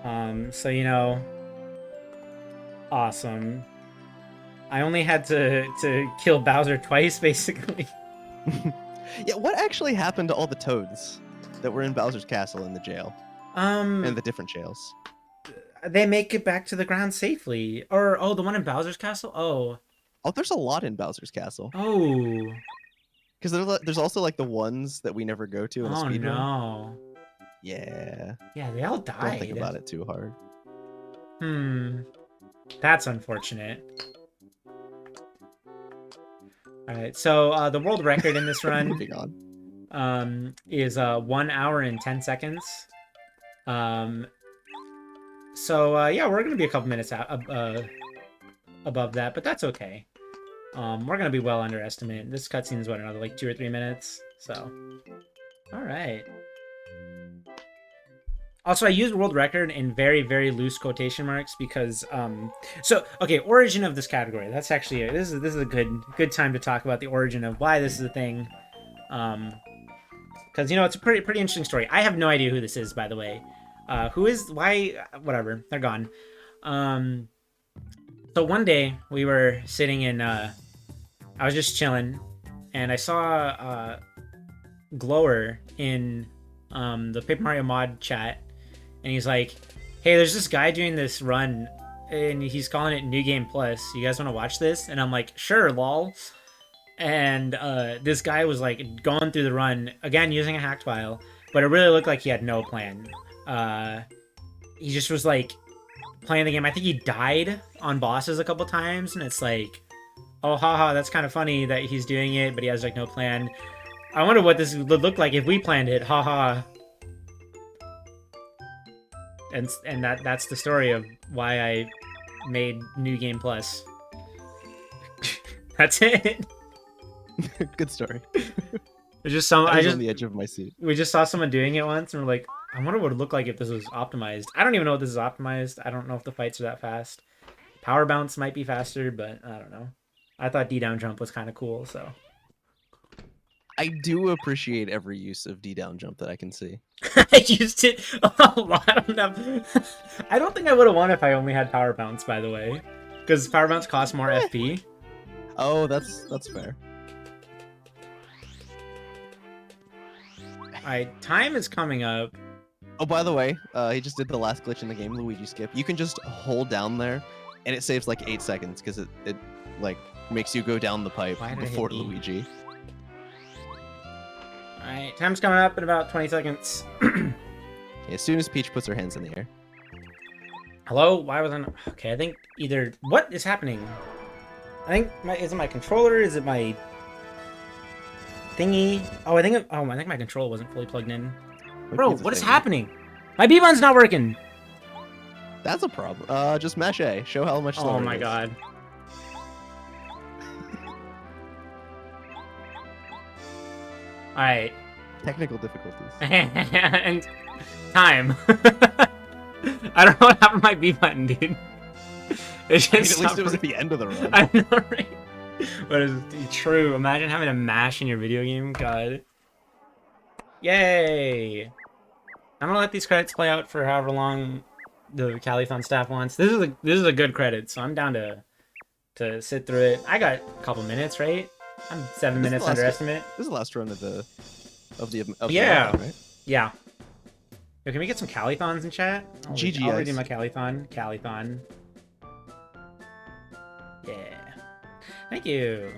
So you know, awesome. I only had to kill Bowser twice, basically. Yeah, what actually happened to all the toads that were in Bowser's castle in the jail? And the different jails? They make it back to the ground safely. Or, oh, the one in Bowser's castle? Oh. Oh, there's a lot in Bowser's castle. Oh. Because there's also like the ones that we never go to in a speedrun. No. Yeah. Yeah, they all died. Don't think about it too hard. That's unfortunate. Alright, so the world record in this run Moving on. is 1 hour and 10 seconds. So yeah, we're gonna be a couple minutes out above that, but that's okay. We're gonna be well under estimate. This cutscene is what, another like 2 or 3 minutes. So, all right. Also, I used world record in very, very loose quotation marks because, so okay, origin of this category. That's actually this is a good time to talk about the origin of why this is a thing. Because you know it's a pretty interesting story. I have no idea who this is, by the way. Who is why? Whatever, they're gone. So one day we were sitting in. I was just chilling, and I saw Glower in the Paper Mario mod chat. And he's like, hey, there's this guy doing this run, and he's calling it New Game Plus. You guys want to watch this? And I'm like, sure, lol. And this guy was like going through the run, again, using a hacked file, but it really looked like he had no plan. He just was like playing the game. I think he died on bosses a couple times, and it's like, oh, haha, that's kind of funny that he's doing it, but he has like no plan. I wonder what this would look like if we planned it, haha. And that's the story of why I made New Game Plus. That's it. Good story. It's just some. I was on the edge of my seat. We just saw someone doing it once, and we're like, I wonder what it would look like if this was optimized. I don't even know if this is optimized. I don't know if the fights are that fast. Power bounce might be faster, but I don't know. I thought D down jump was kind of cool, so. I do appreciate every use of D down jump that I can see. I used it a lot enough. I don't think I would have won if I only had power bounce, by the way, because power bounce costs more FP. Oh, that's fair. Alright, time is coming up. Oh, by the way, he just did the last glitch in the game, Luigi skip. You can just hold down there, and it saves like 8 seconds because it like makes you go down the pipe before Luigi. Alright, time's coming up in about 20 seconds. As soon as Peach puts her hands in the air. Hello? Why was I not... Okay, I think either... What is happening? I think... Is it my controller? Is it my... thingy? Oh, I think my controller wasn't fully plugged in. Bro, what is happening? My B-button's not working! That's a problem. Just mash A. Show how much slower Oh my it is. god. Alright. Technical difficulties. And time. I don't know what happened to my B button, dude. It just at least it was at the end of the run. I know, right? But it's true. Imagine having to mash in your video game. God. Yay! I'm gonna let these credits play out for however long the Calithon staff wants. This is a good credit, so I'm down to sit through it. I got a couple minutes, right? I'm 7 minutes underestimate. This is the last run of the yeah. the run, right? Yeah. Yo, can we get some Calithons in chat? GG. I'll redo my Calithon. Calithon. Yeah. Thank you.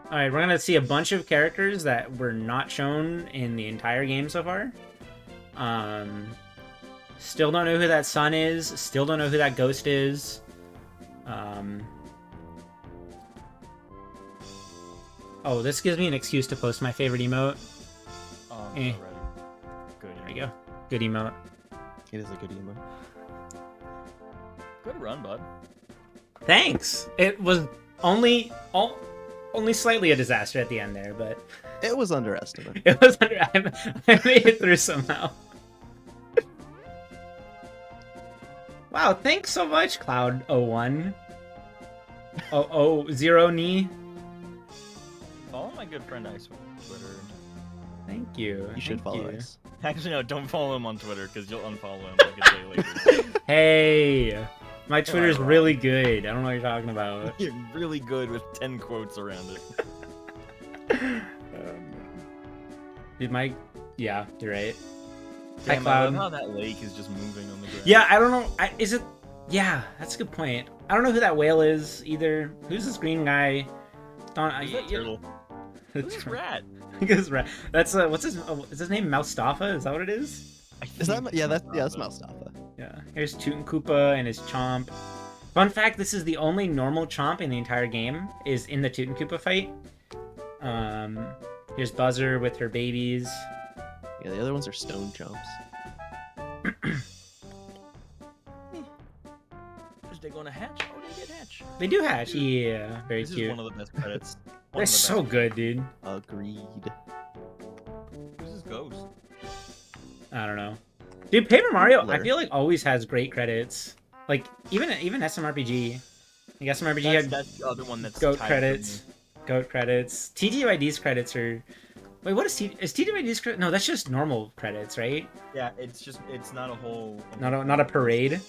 Alright, we're gonna see a bunch of characters that were not shown in the entire game so far. Still don't know who that sun is. Still don't know who that ghost is. Oh, this gives me an excuse to post my favorite emote. Oh, I'm Eh. so ready. Good. There you go. Good emote. It is a good emo. Good run, bud. Thanks. It was only slightly a disaster at the end there, but It was underestimated. it was under. I made it through somehow. Wow, thanks so much, Cloud01. Zero knee. Follow my good friend Ice on Twitter. Thank you. You should Thank follow you. us. Actually, no, don't follow him on Twitter because you'll unfollow him like a day later. Hey, my Twitter's Wrong. really good. I don't know what you're talking about. You're really good with 10 quotes around it. Did my... Yeah, you're right. Hi, Damn, I love Cloud. how that lake is just moving on the ground. Yeah, I don't know. Is it... Yeah, that's a good point. I don't know who that whale is either. Who's this green guy? Don't... Who's that turtle? Who's this rat? That's what's his... is his name Moustafa? Is that what it is? Is that? Yeah, that's Moustafa. Yeah. Here's Tootin' Koopa and his Chomp. Fun fact, this is the only normal Chomp in the entire game, is in the Tootin' Koopa fight. Here's Buzzer with her babies. Yeah, the other ones are stone jumps. Is they going to hatch? Oh, they did hatch. They do hatch. Yeah, very This cute. is one of the best credits. They're so good, dude. Agreed. Who's this ghost? I don't know. Dude, Paper Mario, I Blur. feel like always has great credits. Like even SMRPG. Like SMRPG had That's the other one that's goat tied credits. Goat credits. TGYD's credits are... Wait, what is TGYD's credit? No, that's just normal credits, right? Yeah, it's not a whole. Not a parade.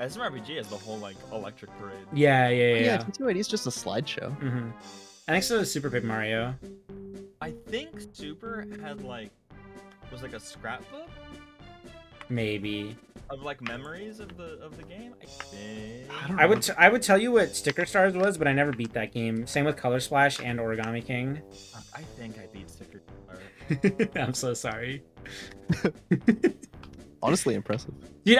SMRPG has the whole like electric parade. Yeah. Yeah, T2ID is just a slideshow. Mm-hmm. I think so is Super Paper Mario. I think Super had was like a scrapbook Maybe. of like memories of the game. I think. I would tell you what Sticker Stars was, but I never beat that game. Same with Color Splash and Origami King. I think I beat Sticker Star. I'm so sorry. Honestly impressive. Dude,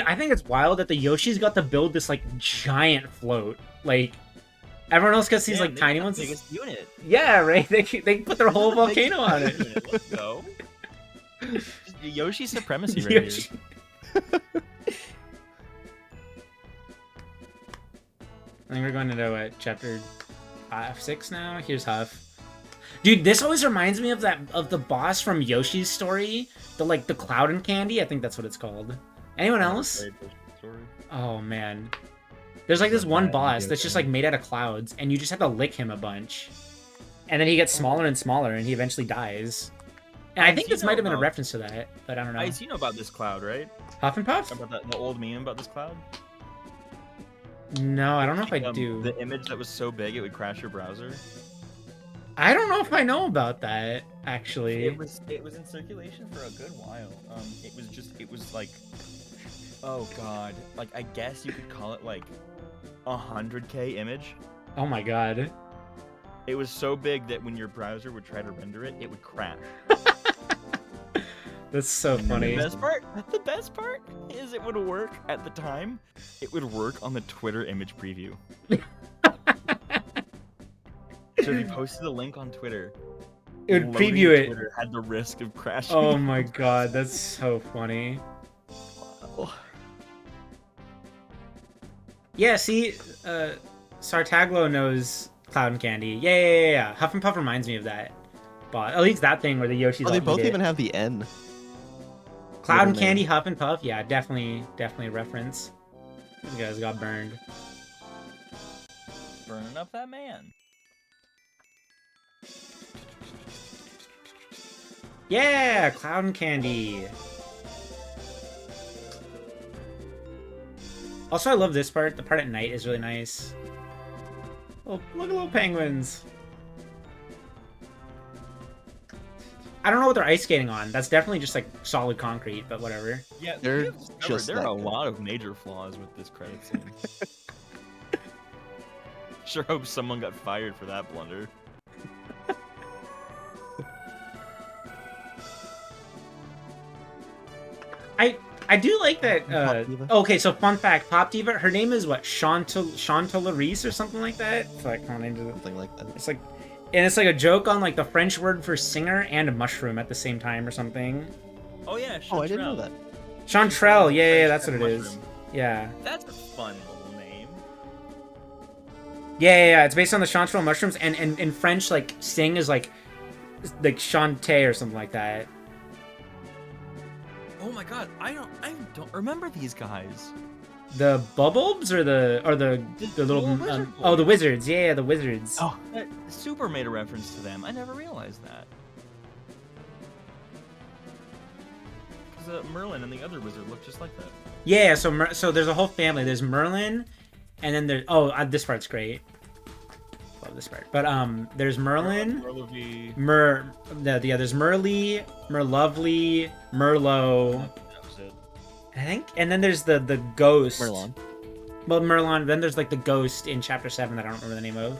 I think it's wild that the Yoshi's got to build this like giant float. Like everyone else gets these Damn, like they tiny got ones. the biggest unit. Yeah, right. They put their whole volcano on it. Let's go. Just Yoshi supremacy right Yoshi. here. I think we're going into chapter 6 now. Here's Huff. Dude, this always reminds me of the boss from Yoshi's story, the Cloud and Candy. I think that's what it's called. Anyone else? Oh man, there's like this one boss that's just like made out of clouds, and you just have to lick him a bunch, and then he gets smaller and smaller, and he eventually dies. And I think this might have been a reference to that, but I don't know. Ice, you know about this cloud, right? Huff and Puff? About the old meme about this cloud? No, I don't know if I do. The image that was so big it would crash your browser. I don't know if I know about that, actually. It was in circulation for a good while. It was like, oh god, like I guess you could call it like 100K image. Oh my god. It was so big that when your browser would try to render it, it would crash. That's so funny. The best part is it would work at the time. It would work on the Twitter image preview. So if you posted a link on Twitter, It would preview it. Twitter had the risk of crashing. Oh my god, that's so funny. Yeah, see, Sartaglo knows Cloud and Candy. Yeah. Huff and Puff reminds me of that. But at least that thing where the Yoshi's Oh, they all both eat it. even have the N. Cloud and middle Candy, name. Huff and Puff. Yeah, definitely a reference. These guys got burned. Burning up that man. Yeah, Cloud and Candy. Also, I love this part. The part at night is really nice. Oh, look at little penguins. I don't know what they're ice skating on. That's definitely just like solid concrete, but whatever. Yeah, They're just there are that a good. lot of major flaws with this credit scene. Sure hope someone got fired for that blunder. I do like that. Pop Diva? Okay, so fun fact: Pop Diva. Her name is what? Chantalarice or something like that. It's like kind of Something like that. It's like, and it's like a joke on like the French word for singer and a mushroom at the same time or something. Oh yeah, Oh, I didn't know that. Chanterelle. Yeah, French that's what it and is. mushroom. Yeah. That's a fun little name. Yeah. It's based on the chanterelle mushrooms, and in French, like sing is like chanter or something like that. Oh my god, I don't remember these guys. The Bubblebs or the little little wizard oh, the boys. wizards. Yeah, the wizards. Oh, That Super made a reference to them. I never realized that. Because Merlin and the other wizard look just like that. Yeah, so there's a whole family. There's Merlin, and then there's this part's great. Love this part. But there's Merlin, Merlovy. there's Merly, Merlovely, Merlot. That was it. I think, and then there's the ghost. Merlon. Well, Merlon. Then there's like the ghost in chapter 7 that I don't remember the name of.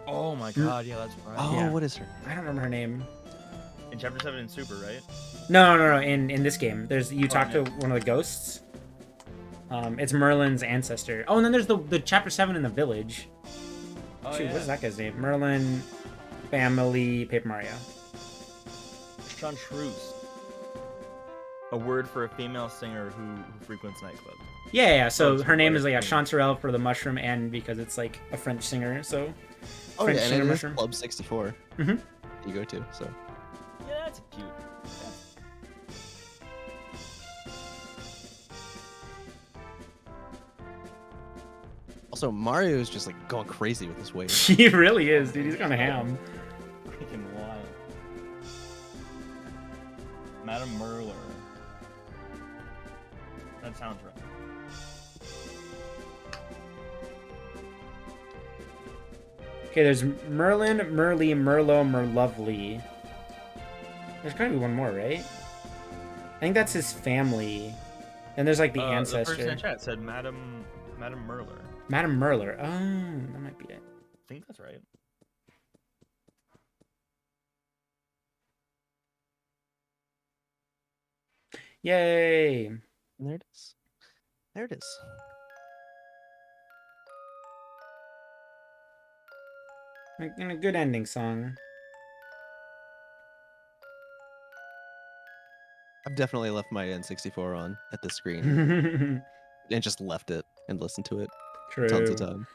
Oh my god, yeah, that's right. Oh, Yeah. what is her? I don't remember her name. In chapter 7 in Super, right? No. In this game, you talk yeah. to one of the ghosts. It's Merlin's ancestor. Oh, and then there's the chapter 7 in the village. Oh, Shoot, yeah. what is that guy's name? Merlin, family, Paper Mario. Chanteuse. A word for a female singer who frequents nightclubs. Yeah. So it's her name is like right. Chanterelle for the mushroom, and because it's like a French singer, so. Oh, French yeah, singer and it is mushroom. Club 64. Mhm. You go to, so. Yeah, that's cute. Also, Mario's just like going crazy with this wave. He really is, dude. He's kind of ham. Freaking wild. Madame Merler. That sounds right. Okay, there's Merlin, Merly, Merlot, Merlovely. There's gotta be one more, right? I think that's his family. And there's like the The ancestor. person in chat said Madame Merler. Madame Merler. Oh, that might be it. I think that's right. Yay! And there it is. There it is. A good ending song. I've definitely left my N64 on at the screen True. and just left it and listened to it tons of time.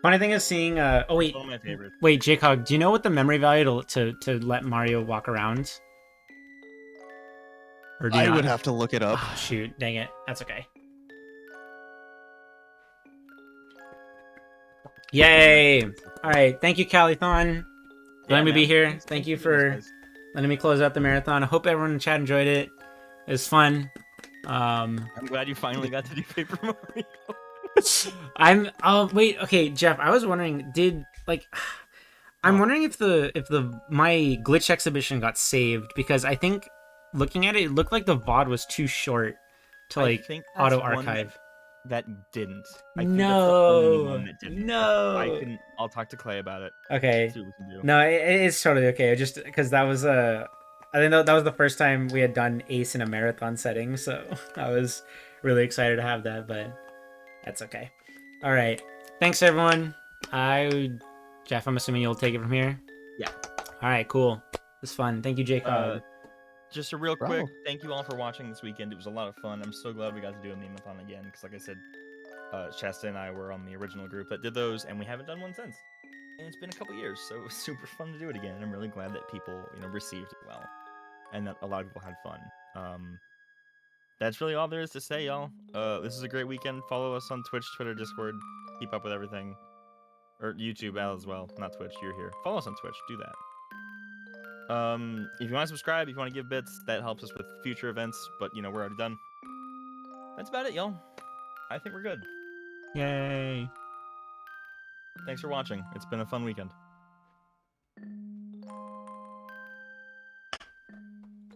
Funny thing is seeing. Oh wait, One of my favorites. wait, Jacob. Do you know what the memory value to let Mario walk around? Or do you I not? would have to look it up. Oh, shoot, dang it. That's okay. Yay! All right, thank you, Calithon. For letting me be here. Thank you for letting me close out the marathon. I hope everyone in chat enjoyed it. It was fun. I'm glad you finally got to do Paper Mario. Oh wait, okay, Jeff. I was wondering, I'm wondering if my glitch exhibition got saved, because I think looking at it, it looked like the VOD was too short to I think that's auto one archive. That didn't. I think No, that's the only one that didn't. no. I'll talk to Clay about it. Okay. See what we can do. No, it's totally okay. Just because that was I think that was the first time we had done Ace in a marathon setting, so I was really excited to have that, but that's okay. All right, thanks everyone. Jeff, I'm assuming you'll take it from here. Yeah. All right, cool. It was fun. Thank you, Jacob. Just a real quick Bravo. thank you all for watching this weekend. It was a lot of fun. I'm so glad we got to do a Memeathon again, because like I said, Shasta and I were on the original group that did those, and we haven't done one since. And it's been a couple years, so it was super fun to do it again. And I'm really glad that people, received it well, and that a lot of people had fun. That's really all there is to say, y'all. This is a great weekend. Follow us on Twitch, Twitter, Discord. Keep up with everything. Or YouTube as well, not Twitch. You're here. Follow us on Twitch. Do that. If you want to subscribe, if you want to give bits, that helps us with future events. But we're already done. That's about it, y'all. I think we're good. Yay. Thanks for watching. It's been a fun weekend.